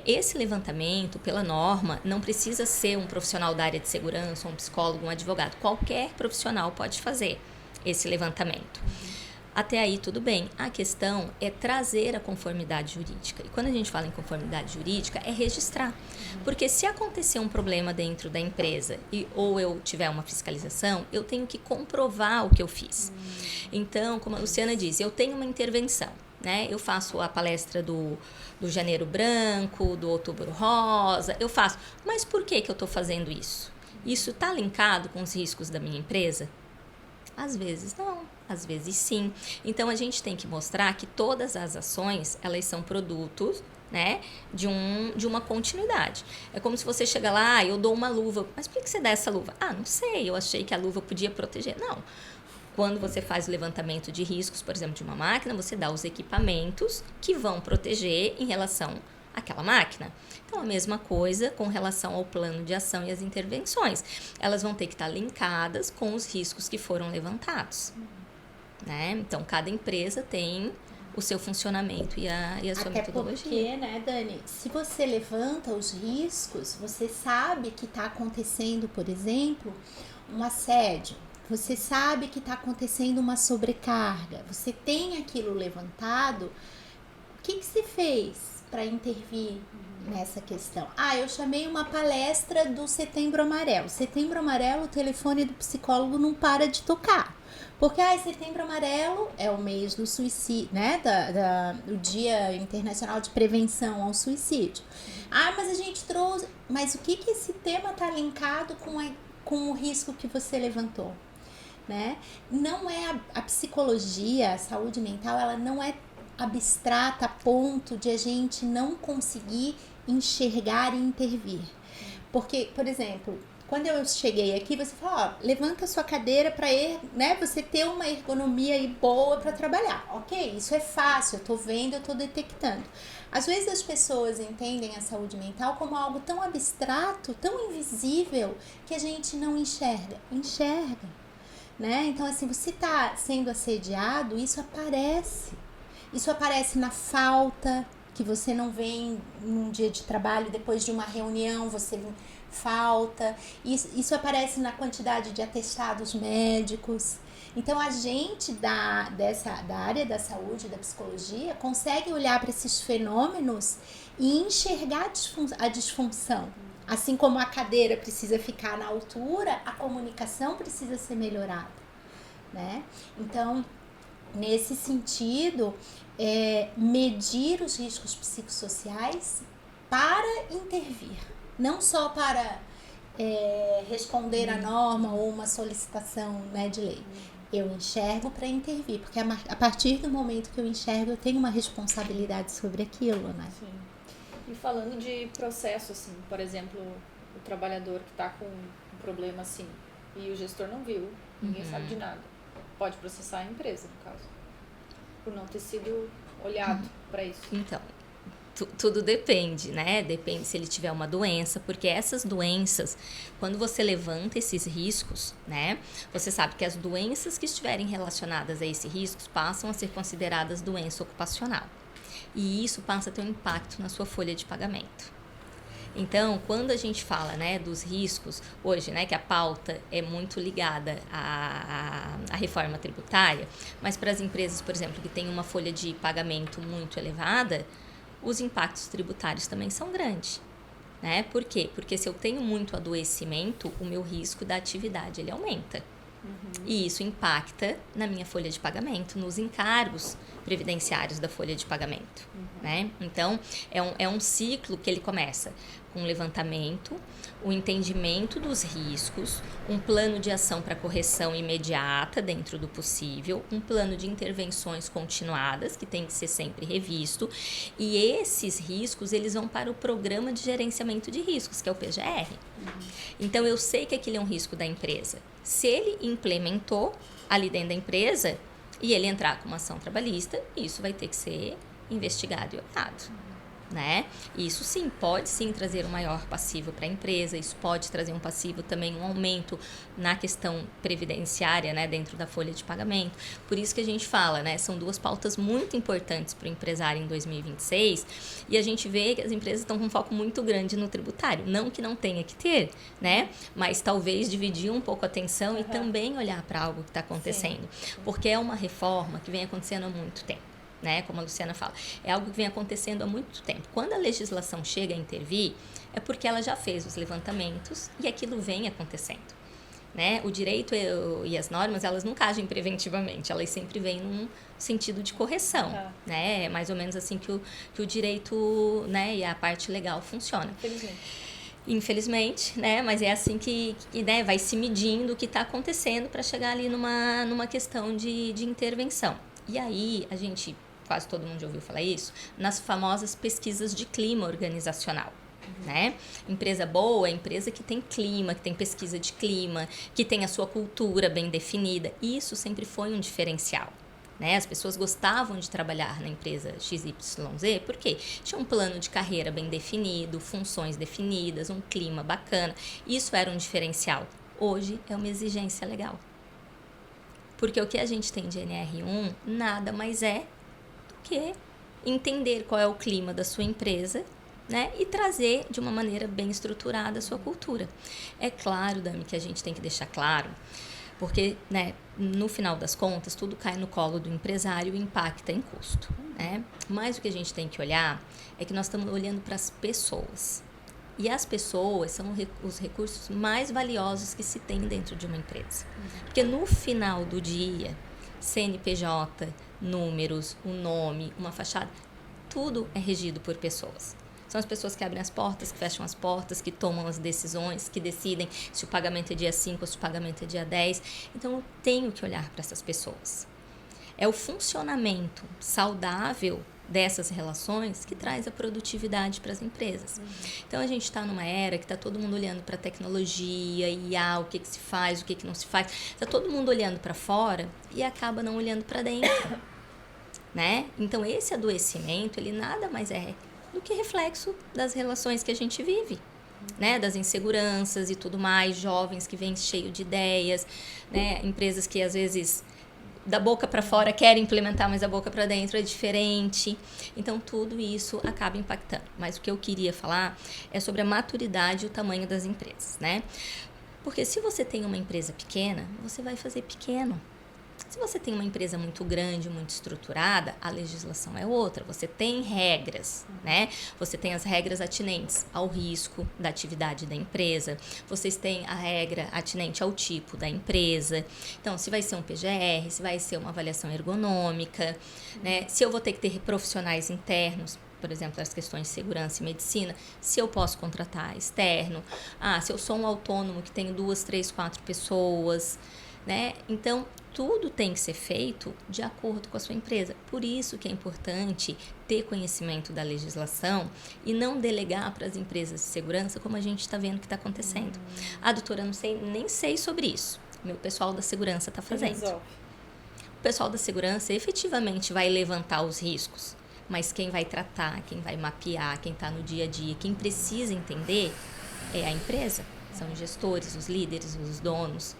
Esse levantamento, pela norma, não precisa ser um profissional da área de segurança, um psicólogo, um advogado. Qualquer profissional pode fazer esse levantamento. Até aí, tudo bem. A questão é trazer a conformidade jurídica. E quando a gente fala em conformidade jurídica, é registrar. Porque se acontecer um problema dentro da empresa ou eu tiver uma fiscalização, eu tenho que comprovar o que eu fiz. Então, como a Luciana disse, eu tenho uma intervenção, né? Eu faço a palestra do Janeiro Branco, do Outubro Rosa, eu faço. Mas por que eu estou fazendo isso? Isso está linkado com os riscos da minha empresa? Às vezes não, às vezes sim. Então, a gente tem que mostrar que todas as ações, elas são produtos, né, de uma continuidade. É como se você chega lá, eu dou uma luva, mas por que você dá essa luva? Não sei, eu achei que a luva podia proteger. Não. Quando você faz o levantamento de riscos, por exemplo, de uma máquina, você dá os equipamentos que vão proteger em relação àquela máquina. Então, a mesma coisa com relação ao plano de ação e as intervenções. Elas vão ter que estar linkadas com os riscos que foram levantados. Né? Então, cada empresa tem o seu funcionamento e a sua metodologia. Até porque, né, Dani, se você levanta os riscos, você sabe que está acontecendo, por exemplo, um assédio. Você sabe que está acontecendo uma sobrecarga. Você tem aquilo levantado. O que se fez para intervir nessa questão? Eu chamei uma palestra do Setembro Amarelo. Setembro Amarelo, o telefone do psicólogo não para de tocar. Porque Setembro Amarelo é o mês do suicídio, né? Do Dia Internacional de Prevenção ao Suicídio. Mas a gente trouxe... Mas o que esse tema está linkado com o risco que você levantou? Né? Não é a psicologia, a saúde mental, ela não é abstrata a ponto de a gente não conseguir enxergar e intervir. Porque, por exemplo, quando eu cheguei aqui, você falou, levanta a sua cadeira para né, você ter uma ergonomia aí boa para trabalhar. Ok, isso é fácil, eu tô vendo, eu tô detectando. Às vezes as pessoas entendem a saúde mental como algo tão abstrato, tão invisível, que a gente não enxerga. Né? Então, assim, você está sendo assediado, isso aparece. Isso aparece na falta, que você não vem num dia de trabalho, depois de uma reunião, você falta. Isso aparece na quantidade de atestados médicos. Então, a gente da área da saúde, da psicologia, consegue olhar para esses fenômenos e enxergar a disfunção. Assim como a cadeira precisa ficar na altura, a comunicação precisa ser melhorada, né? Então, nesse sentido, medir os riscos psicossociais para intervir, não só para responder a norma ou uma solicitação, né, de lei. Eu enxergo para intervir, porque a partir do momento que eu enxergo, eu tenho uma responsabilidade sobre aquilo, né? Sim. E falando de processo, assim, por exemplo, o trabalhador que está com um problema assim e o gestor não viu, ninguém sabe de nada, pode processar a empresa, no caso, por não ter sido olhado para isso. Então, tudo depende, né? Depende se ele tiver uma doença, porque essas doenças, quando você levanta esses riscos, né? Você sabe que as doenças que estiverem relacionadas a esses riscos passam a ser consideradas doença ocupacional. E isso passa a ter um impacto na sua folha de pagamento. Então, quando a gente fala, né, dos riscos, hoje, né, que a pauta é muito ligada à reforma tributária, mas para as empresas, por exemplo, que têm uma folha de pagamento muito elevada, os impactos tributários também são grandes. Né? Por quê? Porque se eu tenho muito adoecimento, o meu risco da atividade ele aumenta. E isso impacta na minha folha de pagamento, nos encargos previdenciários da folha de pagamento. Né? Então, é um ciclo que ele começa com o levantamento, o entendimento dos riscos, um plano de ação para correção imediata dentro do possível, um plano de intervenções continuadas, que tem que ser sempre revisto, e esses riscos eles vão para o Programa de Gerenciamento de Riscos, que é o PGR. Então, eu sei que aquele é um risco da empresa. Se ele implementou ali dentro da empresa e ele entrar com uma ação trabalhista, isso vai ter que ser investigado e olhado. né? E isso sim, pode sim trazer um maior passivo para a empresa, isso pode trazer um passivo também, um aumento na questão previdenciária, né, dentro da folha de pagamento. Por isso que a gente fala, né, são duas pautas muito importantes para o empresário em 2026, e a gente vê que as empresas estão com um foco muito grande no tributário, não que não tenha que ter, né, mas talvez dividir um pouco a atenção e também olhar para algo que está acontecendo, porque é uma reforma que vem acontecendo há muito tempo. Né, como a Luciana fala, é algo que vem acontecendo há muito tempo. Quando a legislação chega a intervir, é porque ela já fez os levantamentos e aquilo vem acontecendo. Né? O direito e as normas, elas nunca agem preventivamente, elas sempre vêm num sentido de correção. Né? É mais ou menos assim que o direito, né, e a parte legal funciona. Infelizmente, né? Mas é assim que né, vai se medindo o que está acontecendo para chegar ali numa questão de intervenção. E aí, quase todo mundo já ouviu falar isso, nas famosas pesquisas de clima organizacional. Né? Empresa boa é empresa que tem clima, que tem pesquisa de clima, que tem a sua cultura bem definida. Isso sempre foi um diferencial. Né? As pessoas gostavam de trabalhar na empresa XYZ porque tinha um plano de carreira bem definido, funções definidas, um clima bacana. Isso era um diferencial. Hoje é uma exigência legal. Porque o que a gente tem de NR1 nada mais é do que entender qual é o clima da sua empresa, né, e trazer de uma maneira bem estruturada a sua cultura. É claro, Dami, que a gente tem que deixar claro, porque, né, no final das contas, tudo cai no colo do empresário e impacta em custo. Né? Mas o que a gente tem que olhar é que nós estamos olhando para as pessoas. E as pessoas são os recursos mais valiosos que se tem dentro de uma empresa. Porque no final do dia, CNPJ, números, um nome, uma fachada, tudo é regido por pessoas. São as pessoas que abrem as portas, que fecham as portas, que tomam as decisões, que decidem se o pagamento é dia 5 ou se o pagamento é dia 10. Então, eu tenho que olhar para essas pessoas. É o funcionamento saudável dessas relações que traz a produtividade para as empresas. Então, a gente está numa era que está todo mundo olhando para a tecnologia, IA, o que se faz, o que não se faz. Está todo mundo olhando para fora e acaba não olhando para dentro. Né? Então, esse adoecimento, ele nada mais é do que reflexo das relações que a gente vive. Né? Das inseguranças e tudo mais, jovens que vêm cheio de ideias, né? Empresas que às vezes da boca para fora querem implementar, mas da boca para dentro é diferente. Então, tudo isso acaba impactando. Mas o que eu queria falar é sobre a maturidade e o tamanho das empresas, né? Porque se você tem uma empresa pequena, você vai fazer pequeno. Se você tem uma empresa muito grande, muito estruturada, a legislação é outra. Você tem regras, né? Você tem as regras atinentes ao risco da atividade da empresa. Vocês têm a regra atinente ao tipo da empresa. Então, se vai ser um PGR, se vai ser uma avaliação ergonômica, né? Se eu vou ter que ter profissionais internos, por exemplo, as questões de segurança e medicina, se eu posso contratar externo. Se eu sou um autônomo que tenho 2, 3, 4 pessoas, né? Então, tudo tem que ser feito de acordo com a sua empresa. Por isso que é importante ter conhecimento da legislação e não delegar para as empresas de segurança, como a gente está vendo que está acontecendo. Doutora, nem sei sobre isso. Meu pessoal da segurança está fazendo. O pessoal da segurança efetivamente vai levantar os riscos, mas quem vai tratar, quem vai mapear, quem está no dia a dia, quem precisa entender é a empresa. São os gestores, os líderes, os donos.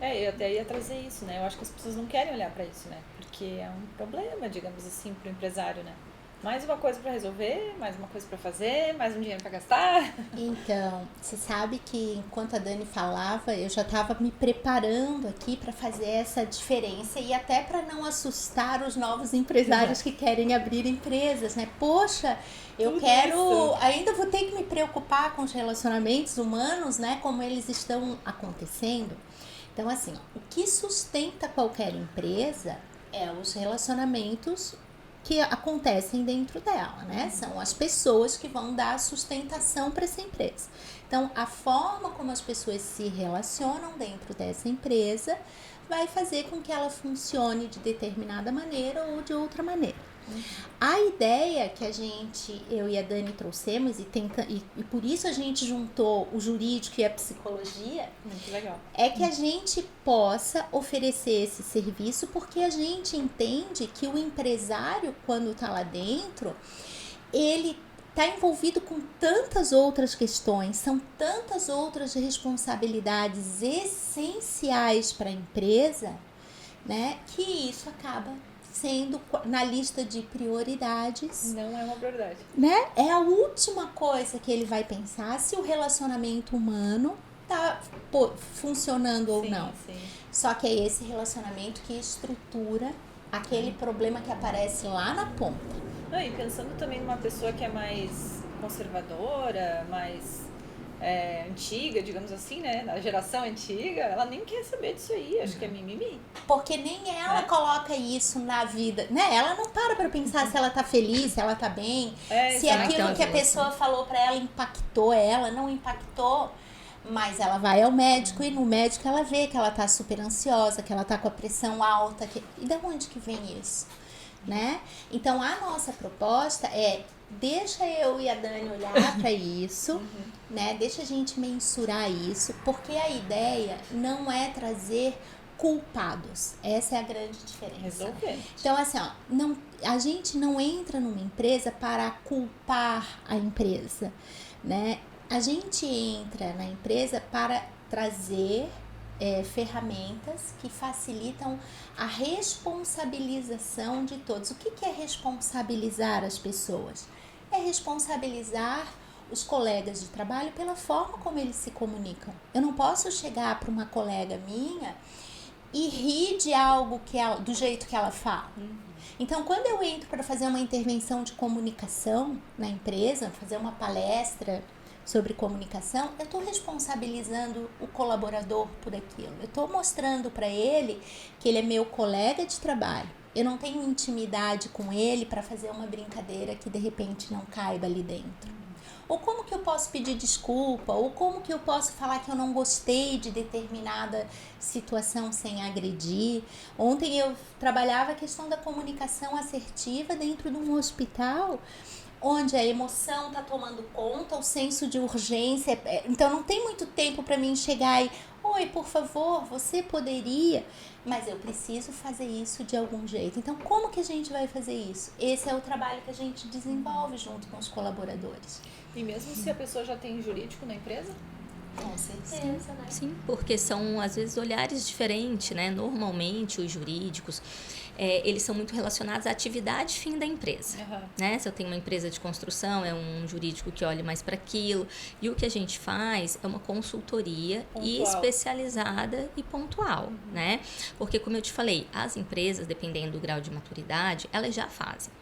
Eu até ia trazer isso, né? Eu acho que as pessoas não querem olhar para isso, né? Porque é um problema, digamos assim, para o empresário, né? Mais uma coisa para resolver, mais uma coisa para fazer, mais um dinheiro para gastar. Então, você sabe que enquanto a Dani falava, eu já estava me preparando aqui para fazer essa diferença e até para não assustar os novos empresários que querem abrir empresas, né? Poxa, eu ainda vou ter que me preocupar com os relacionamentos humanos, né? Como eles estão acontecendo. Então, assim, o que sustenta qualquer empresa é os relacionamentos que acontecem dentro dela, né? São as pessoas que vão dar sustentação para essa empresa. Então, a forma como as pessoas se relacionam dentro dessa empresa vai fazer com que ela funcione de determinada maneira ou de outra maneira. A ideia que eu e a Dani trouxemos e por isso a gente juntou o jurídico e a psicologia. Muito legal. É que a gente possa oferecer esse serviço, porque a gente entende que o empresário, quando está lá dentro, ele está envolvido com tantas outras questões, são tantas outras responsabilidades essenciais para a empresa, né, que isso acaba sendo na lista de prioridades. Não é uma prioridade. Né? É a última coisa que ele vai pensar se o relacionamento humano está funcionando ou não. Sim. Só que é esse relacionamento que estrutura aquele problema que aparece lá na ponta. Não, e pensando também numa pessoa que é mais conservadora, mais antiga, digamos assim, né? Da geração antiga, ela nem quer saber disso aí, acho que é mimimi. Porque nem ela coloca isso na vida, né? Ela não para pensar se ela tá feliz, se ela tá bem, se aquilo que a pessoa falou pra ela impactou ela, não impactou. Mas ela vai ao médico e no médico ela vê que ela tá super ansiosa, que ela tá com a pressão alta. E de onde que vem isso? Né? Então a nossa proposta é: deixa eu e a Dani olhar para isso, né? Deixa a gente mensurar isso, porque a ideia não é trazer culpados. Essa é a grande diferença. Resolver. Então, assim, ó, a gente não entra numa empresa para culpar a empresa, né? A gente entra na empresa para trazer ferramentas que facilitam a responsabilização de todos. O que é responsabilizar as pessoas? É responsabilizar os colegas de trabalho pela forma como eles se comunicam. Eu não posso chegar para uma colega minha e rir de algo do jeito que ela fala. Então, quando eu entro para fazer uma intervenção de comunicação na empresa, fazer uma palestra sobre comunicação, eu estou responsabilizando o colaborador por aquilo. Eu estou mostrando para ele que ele é meu colega de trabalho. Eu não tenho intimidade com ele para fazer uma brincadeira que de repente não caiba ali dentro. Ou como que eu posso pedir desculpa, ou como que eu posso falar que eu não gostei de determinada situação sem agredir. Ontem eu trabalhava a questão da comunicação assertiva dentro de um hospital, onde a emoção está tomando conta, o senso de urgência. Então não tem muito tempo para mim chegar e: oi, por favor, você poderia... Mas eu preciso fazer isso de algum jeito. Então, como que a gente vai fazer isso? Esse é o trabalho que a gente desenvolve junto com os colaboradores. E mesmo se a pessoa já tem jurídico na empresa? Com certeza, né? Sim, porque são, às vezes, olhares diferentes, né? Normalmente, os jurídicos, eles são muito relacionados à atividade fim da empresa, né? Se eu tenho uma empresa de construção, é um jurídico que olha mais para aquilo. E o que a gente faz é uma consultoria especializada e pontual, né? Porque, como eu te falei, as empresas, dependendo do grau de maturidade, elas já fazem.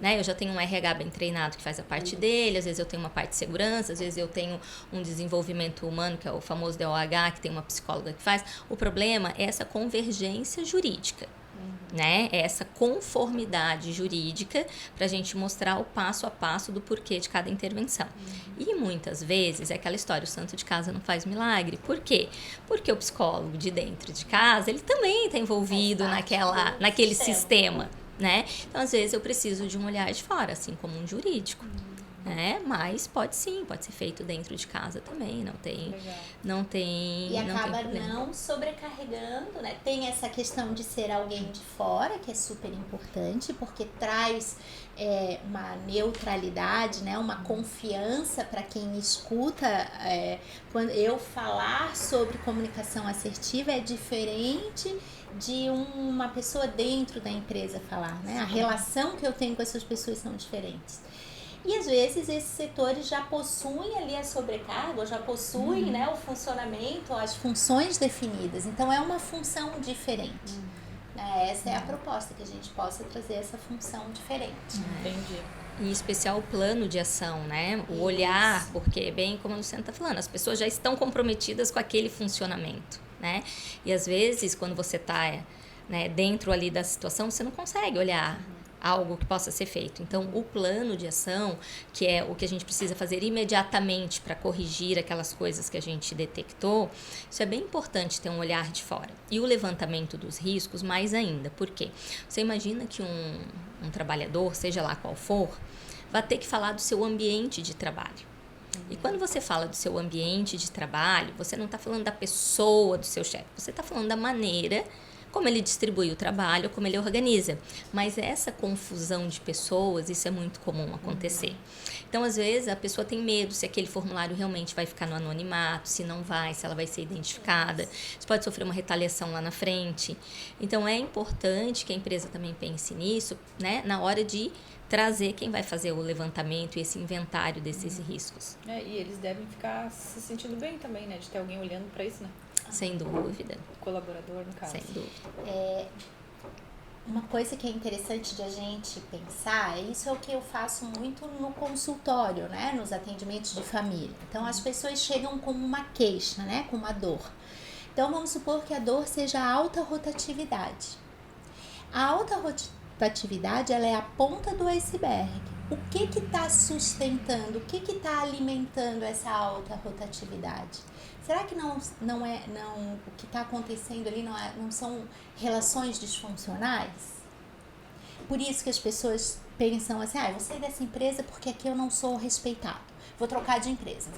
Né? Eu já tenho um RH bem treinado que faz a parte dele, às vezes eu tenho uma parte de segurança, às vezes eu tenho um desenvolvimento humano, que é o famoso DOH, que tem uma psicóloga que faz. O problema é essa convergência jurídica, né? É essa conformidade jurídica para a gente mostrar o passo a passo do porquê de cada intervenção. E muitas vezes é aquela história: o santo de casa não faz milagre. Por quê? Porque o psicólogo de dentro de casa, ele também está envolvido naquele sistema. Né? Então, às vezes, eu preciso de um olhar de fora, assim como um jurídico. Né? Mas pode ser feito dentro de casa também, não tem E acaba tem não sobrecarregando, né? Tem essa questão de ser alguém de fora, que é super importante, porque traz uma neutralidade, né? Uma confiança para quem escuta. Quando eu falar sobre comunicação assertiva é diferente de uma pessoa dentro da empresa falar, né? A relação que eu tenho com essas pessoas são diferentes. E às vezes esses setores já possuem ali a sobrecarga, já possuem, né, o funcionamento, as funções definidas. Então é uma função diferente. Essa é a proposta, que a gente possa trazer essa função diferente. Entendi. E em especial o plano de ação, né? O olhar, porque bem como a Luciana está falando, as pessoas já estão comprometidas com aquele funcionamento, né? E às vezes, quando você está dentro ali da situação, você não consegue olhar algo que possa ser feito. Então, o plano de ação, que é o que a gente precisa fazer imediatamente para corrigir aquelas coisas que a gente detectou, isso é bem importante, ter um olhar de fora. E o levantamento dos riscos, mais ainda. Por quê? Você imagina que um trabalhador, seja lá qual for, vai ter que falar do seu ambiente de trabalho. E quando você fala do seu ambiente de trabalho, você não está falando da pessoa do seu chefe, você está falando da maneira como ele distribui o trabalho, como ele organiza. Mas essa confusão de pessoas, isso é muito comum acontecer. Então, às vezes, a pessoa tem medo se aquele formulário realmente vai ficar no anonimato, se não vai, se ela vai ser identificada, se pode sofrer uma retaliação lá na frente. Então, é importante que a empresa também pense nisso, né, na hora de trazer quem vai fazer o levantamento e esse inventário desses riscos. E eles devem ficar se sentindo bem também, né, de ter alguém olhando para isso, né? Sem dúvida. O colaborador, no caso. Sem dúvida. Uma coisa que é interessante de a gente pensar, isso é o que eu faço muito no consultório, né? Nos atendimentos de família. Então, as pessoas chegam com uma queixa, né? Com uma dor. Então, vamos supor que a dor seja a alta rotatividade. A alta rotatividade, ela é a ponta do iceberg. O que está sustentando, o que está alimentando essa alta rotatividade? Será que não o que está acontecendo ali não são relações disfuncionais? Por isso que as pessoas pensam assim, eu vou sair dessa empresa porque aqui eu não sou respeitado. Vou trocar de empresa.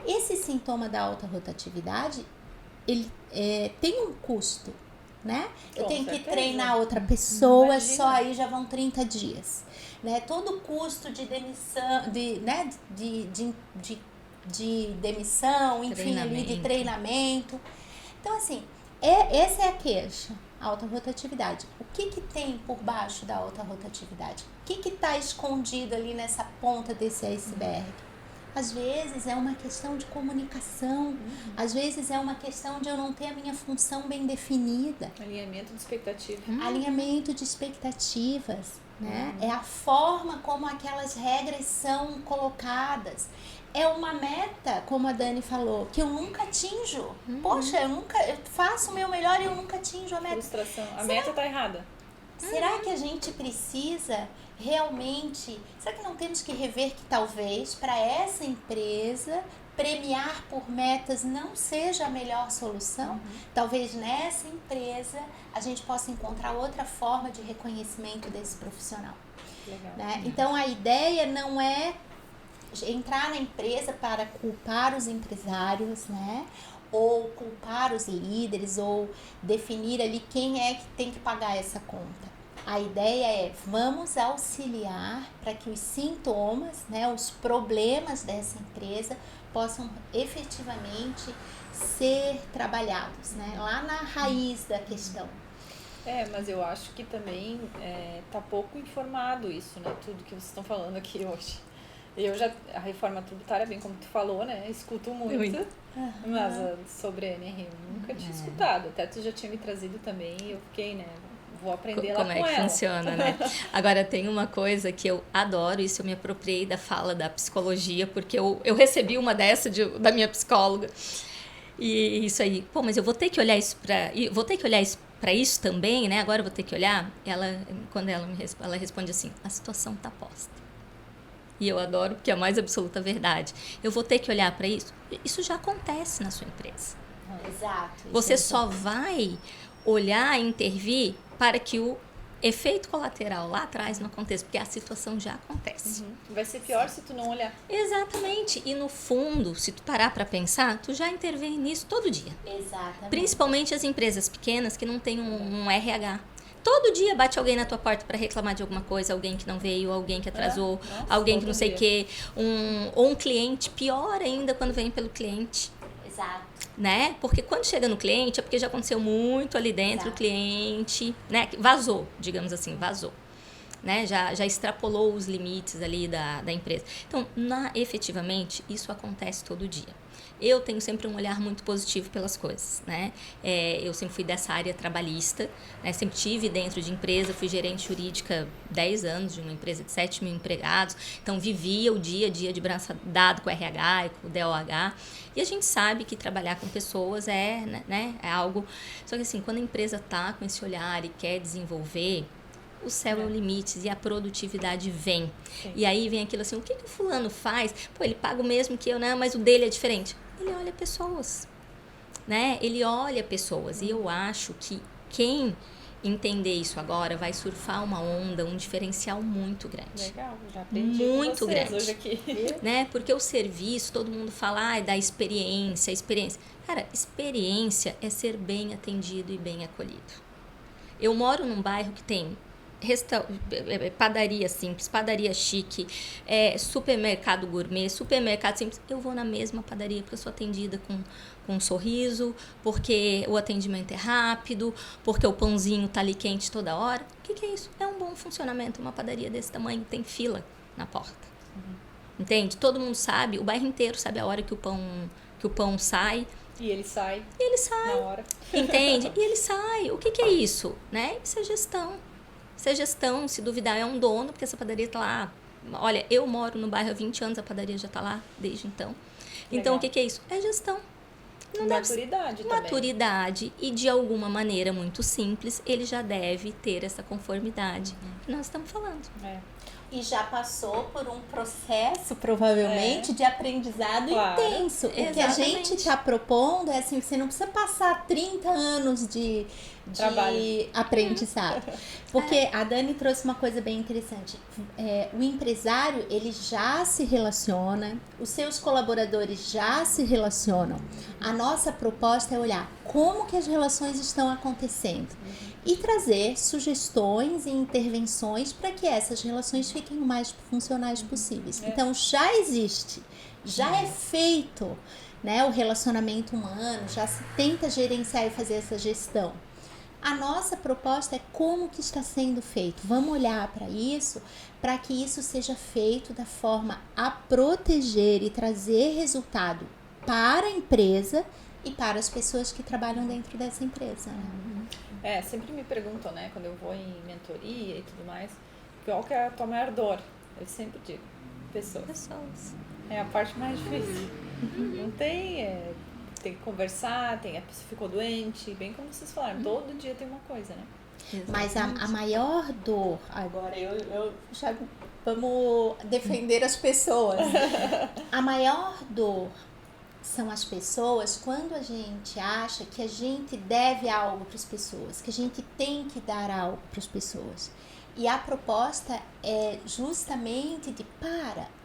Esse sintoma da alta rotatividade, ele tem um custo, né? Eu tenho que treinar outra pessoa, imagina. Só aí já vão 30 dias. Né? Todo o custo de demissão, de demissão, enfim, ali de treinamento. Então, assim, essa é a queixa, a alta rotatividade. O que tem por baixo da alta rotatividade? O que está escondido ali nessa ponta desse iceberg? Às vezes é uma questão de comunicação, às vezes é uma questão de eu não ter a minha função bem definida. Alinhamento de expectativas. Alinhamento de expectativas, né? É a forma como aquelas regras são colocadas. É uma meta, como a Dani falou, que eu nunca atinjo. Poxa, eu faço o meu melhor e eu nunca atinjo a meta. Frustração. A meta tá errada. Será que a gente precisa realmente... Será que não temos que rever que talvez para essa empresa premiar por metas não seja a melhor solução? Talvez nessa empresa a gente possa encontrar outra forma de reconhecimento desse profissional. Legal. Né? Então a ideia não é entrar na empresa para culpar os empresários, né? Ou culpar os líderes, ou definir ali quem é que tem que pagar essa conta. A ideia é, vamos auxiliar para que os sintomas, né, os problemas dessa empresa possam efetivamente ser trabalhados, né, lá na raiz da questão. Mas eu acho que também tá pouco informado isso, né, tudo que vocês estão falando aqui hoje. A reforma tributária, bem como tu falou, né, escuto muito. Mas sobre a NR eu nunca tinha escutado. Até tu já tinha me trazido também e eu fiquei, né, vou aprender lá com ela. Como é que funciona, né? Agora, tem uma coisa que eu adoro, isso eu me apropriei da fala da psicologia, porque eu recebi uma dessa da minha psicóloga. E isso aí, mas eu vou ter que olhar isso para isso também, né? Agora eu vou ter que olhar. Quando ela responde assim, a situação está posta. E eu adoro, porque é a mais absoluta verdade. Eu vou ter que olhar para isso? Isso já acontece na sua empresa. Exato. Você só vai olhar e intervir para que o efeito colateral lá atrás não aconteça, porque a situação já acontece. Vai ser pior se tu não olhar. Exatamente. E no fundo, se tu parar para pensar, tu já intervém nisso todo dia. Exatamente. Principalmente as empresas pequenas que não têm um RH. Todo dia bate alguém na tua porta para reclamar de alguma coisa, alguém que não veio, alguém que atrasou, alguém que não sei o quê, ou um cliente, pior ainda quando vem pelo cliente. Exato. Né? Porque quando chega no cliente é porque já aconteceu muito ali dentro. Exato. O cliente, né, vazou, digamos assim, vazou. Né? Já extrapolou os limites ali da empresa. Então, efetivamente, isso acontece todo dia. Eu tenho sempre um olhar muito positivo pelas coisas, né? Eu sempre fui dessa área trabalhista, né? Sempre tive dentro de empresa, fui gerente jurídica 10 anos de uma empresa de 7 mil empregados, então vivia o dia a dia de braço dado com o RH e com o DOH, e a gente sabe que trabalhar com pessoas né, é algo... Só que assim, quando a empresa está com esse olhar e quer desenvolver, o céu é o limite e a produtividade vem. Sim. E aí vem aquilo assim, o que o fulano faz? Ele paga o mesmo que eu, né? Mas o dele é diferente. Ele olha pessoas, né? Ele olha pessoas. E eu acho que quem entender isso agora, vai surfar uma onda, um diferencial muito grande. Legal, já aprendi Muito com vocês grande. hoje aqui. Né? Porque o serviço, todo mundo fala, da experiência. Cara, experiência é ser bem atendido e bem acolhido. Eu moro num bairro que tem padaria simples, padaria chique, supermercado gourmet, supermercado simples. Eu vou na mesma padaria porque eu sou atendida com um sorriso, porque o atendimento é rápido, porque o pãozinho tá ali quente toda hora. O que é isso? É um bom funcionamento. Uma padaria desse tamanho tem fila na porta. Entende? Todo mundo sabe, o bairro inteiro sabe a hora que o pão sai. E ele sai. Na hora. Entende? E ele sai. O que é isso? Né? Isso é gestão. Isso é gestão. Se duvidar, é um dono, porque essa padaria está lá. Olha, eu moro no bairro há 20 anos, a padaria já está lá desde então. Então, o que é isso? É gestão. Não maturidade também. Maturidade. E, de alguma maneira muito simples, ele já deve ter essa conformidade que nós estamos falando. E já passou por um processo, provavelmente, de aprendizado intenso. Exatamente. O que a gente está propondo é assim, você não precisa passar 30 anos de aprendizado. Porque a Dani trouxe uma coisa bem interessante. O empresário, ele já se relaciona, os seus colaboradores já se relacionam. A nossa proposta é olhar como que as relações estão acontecendo. E trazer sugestões e intervenções para que essas relações fiquem o mais funcionais possíveis. Então, já existe, já é feito, né, o relacionamento humano, já se tenta gerenciar e fazer essa gestão. A nossa proposta é como que está sendo feito. Vamos olhar para que isso seja feito da forma a proteger e trazer resultado para a empresa e para as pessoas que trabalham dentro dessa empresa, né? Sempre me perguntam, né, quando eu vou em mentoria e tudo mais, qual que é a tua maior dor? Eu sempre digo, pessoas. É a parte mais difícil. Não tem, tem que conversar, a pessoa ficou doente, bem como vocês falaram, todo dia tem uma coisa, né? Mas a maior dor, agora eu já vamos defender as pessoas. A maior dor são as pessoas quando a gente acha que a gente deve algo para as pessoas, que a gente tem que dar algo para as pessoas. E a proposta é justamente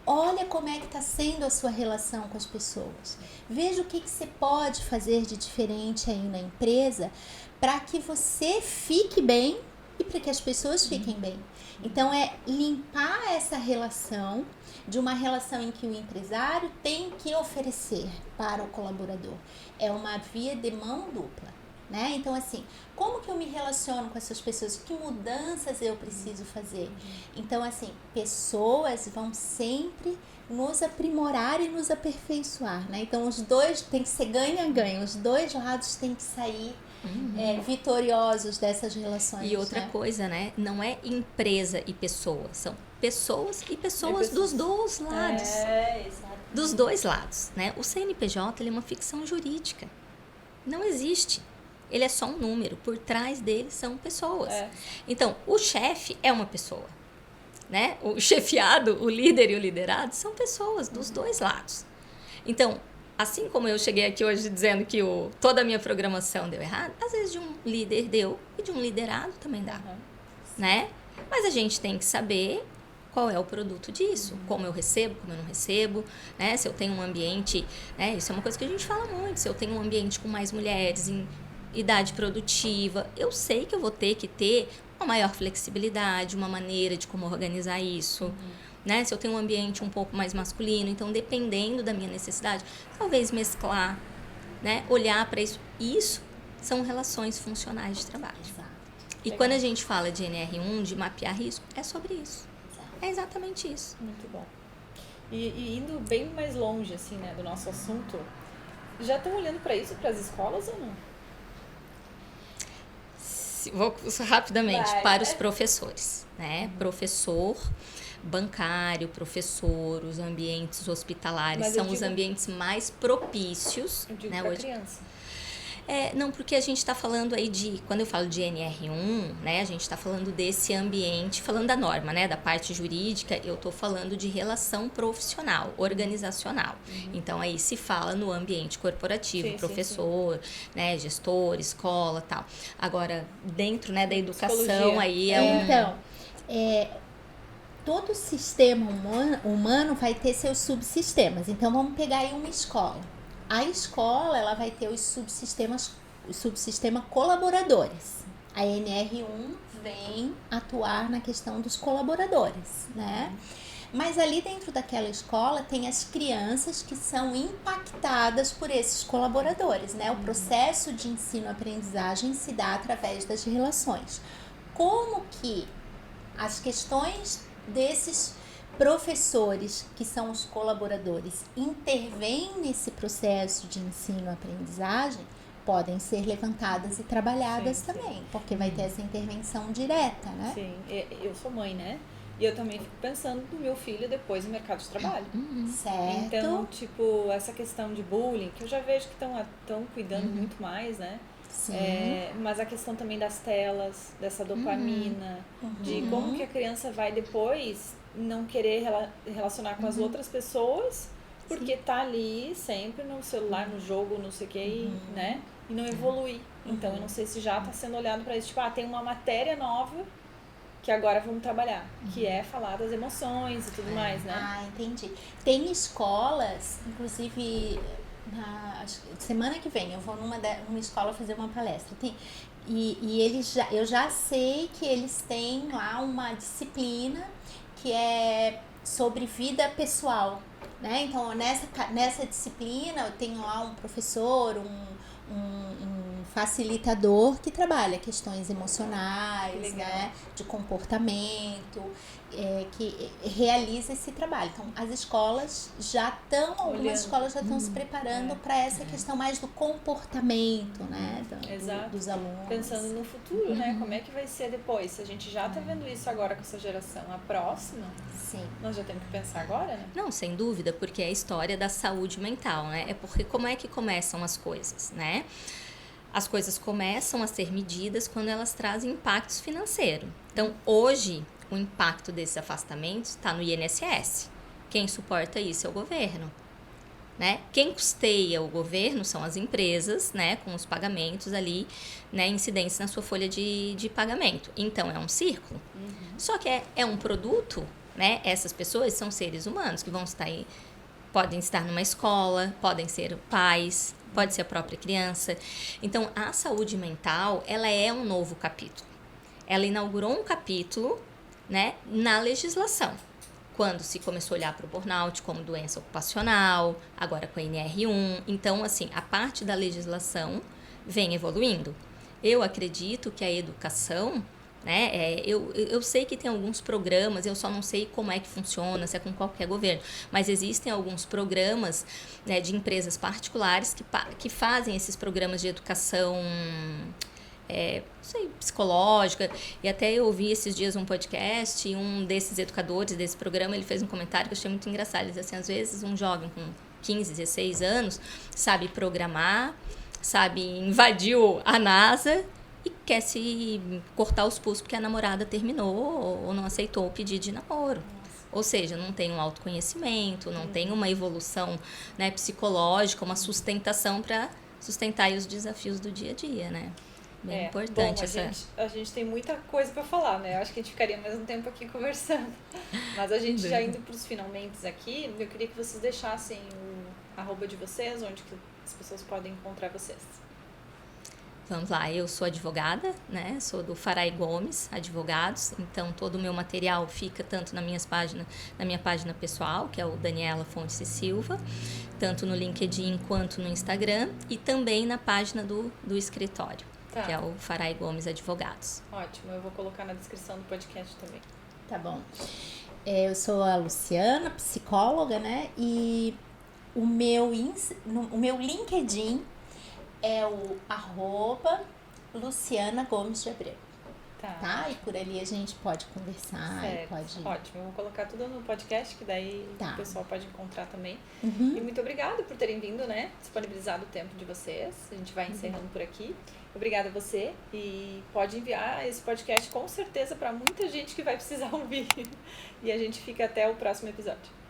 olha como é que está sendo a sua relação com as pessoas. Veja o que você pode fazer de diferente aí na empresa para que você fique bem e para que as pessoas fiquem bem. Então, é limpar essa relação de uma relação em que o empresário tem que oferecer para o colaborador. É uma via de mão dupla, né? Então, assim, como que eu me relaciono com essas pessoas? Que mudanças eu preciso fazer? Então, assim, pessoas vão sempre nos aprimorar e nos aperfeiçoar, né? Então, os dois tem que ser ganha-ganha. Os dois lados têm que sair vitoriosos dessas relações. E outra coisa, né? Não é empresa e pessoa, são pessoas e pessoas dos dois lados. Exato. Dos dois lados, né? O CNPJ, ele é uma ficção jurídica. Não existe. Ele é só um número. Por trás dele são pessoas. Então, o chefe é uma pessoa, né? O chefiado, o líder e o liderado são pessoas dos dois lados. Então, assim como eu cheguei aqui hoje dizendo que toda a minha programação deu errado, às vezes de um líder deu e de um liderado também dá, né? Mas a gente tem que saber qual é o produto disso, como eu recebo, como eu não recebo, né? Se eu tenho um ambiente, né? Isso é uma coisa que a gente fala muito, se eu tenho um ambiente com mais mulheres em idade produtiva, eu sei que eu vou ter que ter uma maior flexibilidade, uma maneira de como organizar isso, né? Se eu tenho um ambiente um pouco mais masculino, então dependendo da minha necessidade, talvez mesclar, né? Olhar para isso. Isso são relações funcionais de trabalho. Exato. E quando a gente fala de NR1, de mapear risco, é sobre isso. É exatamente isso. Muito bom. E indo bem mais longe, assim, né, do nosso assunto, já estão olhando para isso, para as escolas ou não? Vou rapidamente para os professores, né? Professor bancário, professor, os ambientes hospitalares são os ambientes mais propícios. Eu digo né, para hoje. criança. Não, porque a gente está falando aí quando eu falo de NR1, né, a gente está falando desse ambiente, falando da norma, né, da parte jurídica, eu estou falando de relação profissional, organizacional. Então, aí se fala no ambiente corporativo, Sim, professor, né, gestor, escola, tal. Agora, dentro, né, da educação, Psicologia. aí Então, todo sistema humano vai ter seus subsistemas. Então, vamos pegar aí uma escola. A escola, ela vai ter o subsistema colaboradores. A NR1 vem atuar na questão dos colaboradores, né? Mas ali dentro daquela escola tem as crianças que são impactadas por esses colaboradores, né? O processo de ensino-aprendizagem se dá através das relações. Como que as questões desses professores, que são os colaboradores, intervêm nesse processo de ensino-aprendizagem, podem ser levantadas e trabalhadas também, porque vai ter essa intervenção direta, né? Sim, eu sou mãe, né? E eu também fico pensando no meu filho depois no mercado de trabalho. Certo. Então, tipo, essa questão de bullying, que eu já vejo que estão cuidando muito mais, né? Sim. Mas a questão também das telas, dessa dopamina, de como que a criança vai depois não querer relacionar com as outras pessoas, porque tá ali sempre no celular, no jogo, não sei o que, né? E não evolui. Então, eu não sei se já tá sendo olhado para isso, tipo, tem uma matéria nova que agora vamos trabalhar, que é falar das emoções e tudo mais, né? Entendi. Tem escolas, inclusive, semana que vem eu vou numa escola fazer uma palestra. Eu já sei que eles têm lá uma disciplina que é sobre vida pessoal, né? Então, nessa disciplina eu tenho lá um professor, um facilitador que trabalha questões emocionais, né, de comportamento, que realiza esse trabalho. Então, as escolas algumas escolas já estão se preparando para essa questão mais do comportamento, né, dos alunos. Pensando no futuro, né, como é que vai ser depois? Se a gente já está vendo isso agora com essa geração, a próxima, sim, nós já temos que pensar agora, né? Não, sem dúvida, porque é a história da saúde mental, né? É porque como é que começam as coisas, né? As coisas começam a ser medidas quando elas trazem impactos financeiros. Então, hoje, o impacto desses afastamentos está no INSS. Quem suporta isso é o governo, né? Quem custeia o governo são as empresas, né? Com os pagamentos ali, né? Incidentes na sua folha de pagamento. Então, é um círculo. Só que é um produto, né? Essas pessoas são seres humanos que vão estar aí, podem estar numa escola, podem ser pais, pode ser a própria criança. Então, a saúde mental, ela é um novo capítulo. Ela inaugurou um capítulo, né, na legislação, quando se começou a olhar para o burnout como doença ocupacional, agora com a NR1. Então, assim, a parte da legislação vem evoluindo. Eu acredito que a educação, né, eu sei que tem alguns programas, eu só não sei como é que funciona, se é com qualquer governo, mas existem alguns programas, né, de empresas particulares que fazem esses programas de educação psicológica, e até eu ouvi esses dias um podcast e um desses educadores desse programa, ele fez um comentário que eu achei muito engraçado. Ele disse assim, às vezes um jovem com 15, 16 anos sabe programar, sabe invadir a NASA e quer se cortar os pulsos porque a namorada terminou ou não aceitou o pedido de namoro. Ou seja, não tem um autoconhecimento, não tem uma evolução, né, psicológica, uma sustentação para sustentar aí os desafios do dia a dia, né? Bem importante a gente tem muita coisa para falar, né? Eu acho que a gente ficaria mais um tempo aqui conversando. Mas a gente já indo para os finalmente aqui, eu queria que vocês deixassem o @ de vocês, onde que as pessoas podem encontrar vocês. Vamos lá, eu sou advogada, né? Sou do Farai Gomes Advogados, então todo o meu material fica tanto na minha página pessoal, que é o Daniela Fontes e Silva, tanto no LinkedIn quanto no Instagram, e também na página do escritório, que é o Farai Gomes Advogados. Ótimo, eu vou colocar na descrição do podcast também. Tá bom. Eu sou a Luciana, psicóloga, né? E o meu LinkedIn é o @ Luciana Gomes de Abreu. tá? E por ali a gente pode conversar, Certo. pode... Ótimo, eu vou colocar tudo no podcast, que daí Tá. o pessoal pode encontrar também. Uhum. E muito obrigada por terem vindo, né? Disponibilizado o tempo de vocês. A gente vai encerrando por aqui. Obrigada a você. E pode enviar esse podcast com certeza para muita gente que vai precisar ouvir. E a gente fica até o próximo episódio.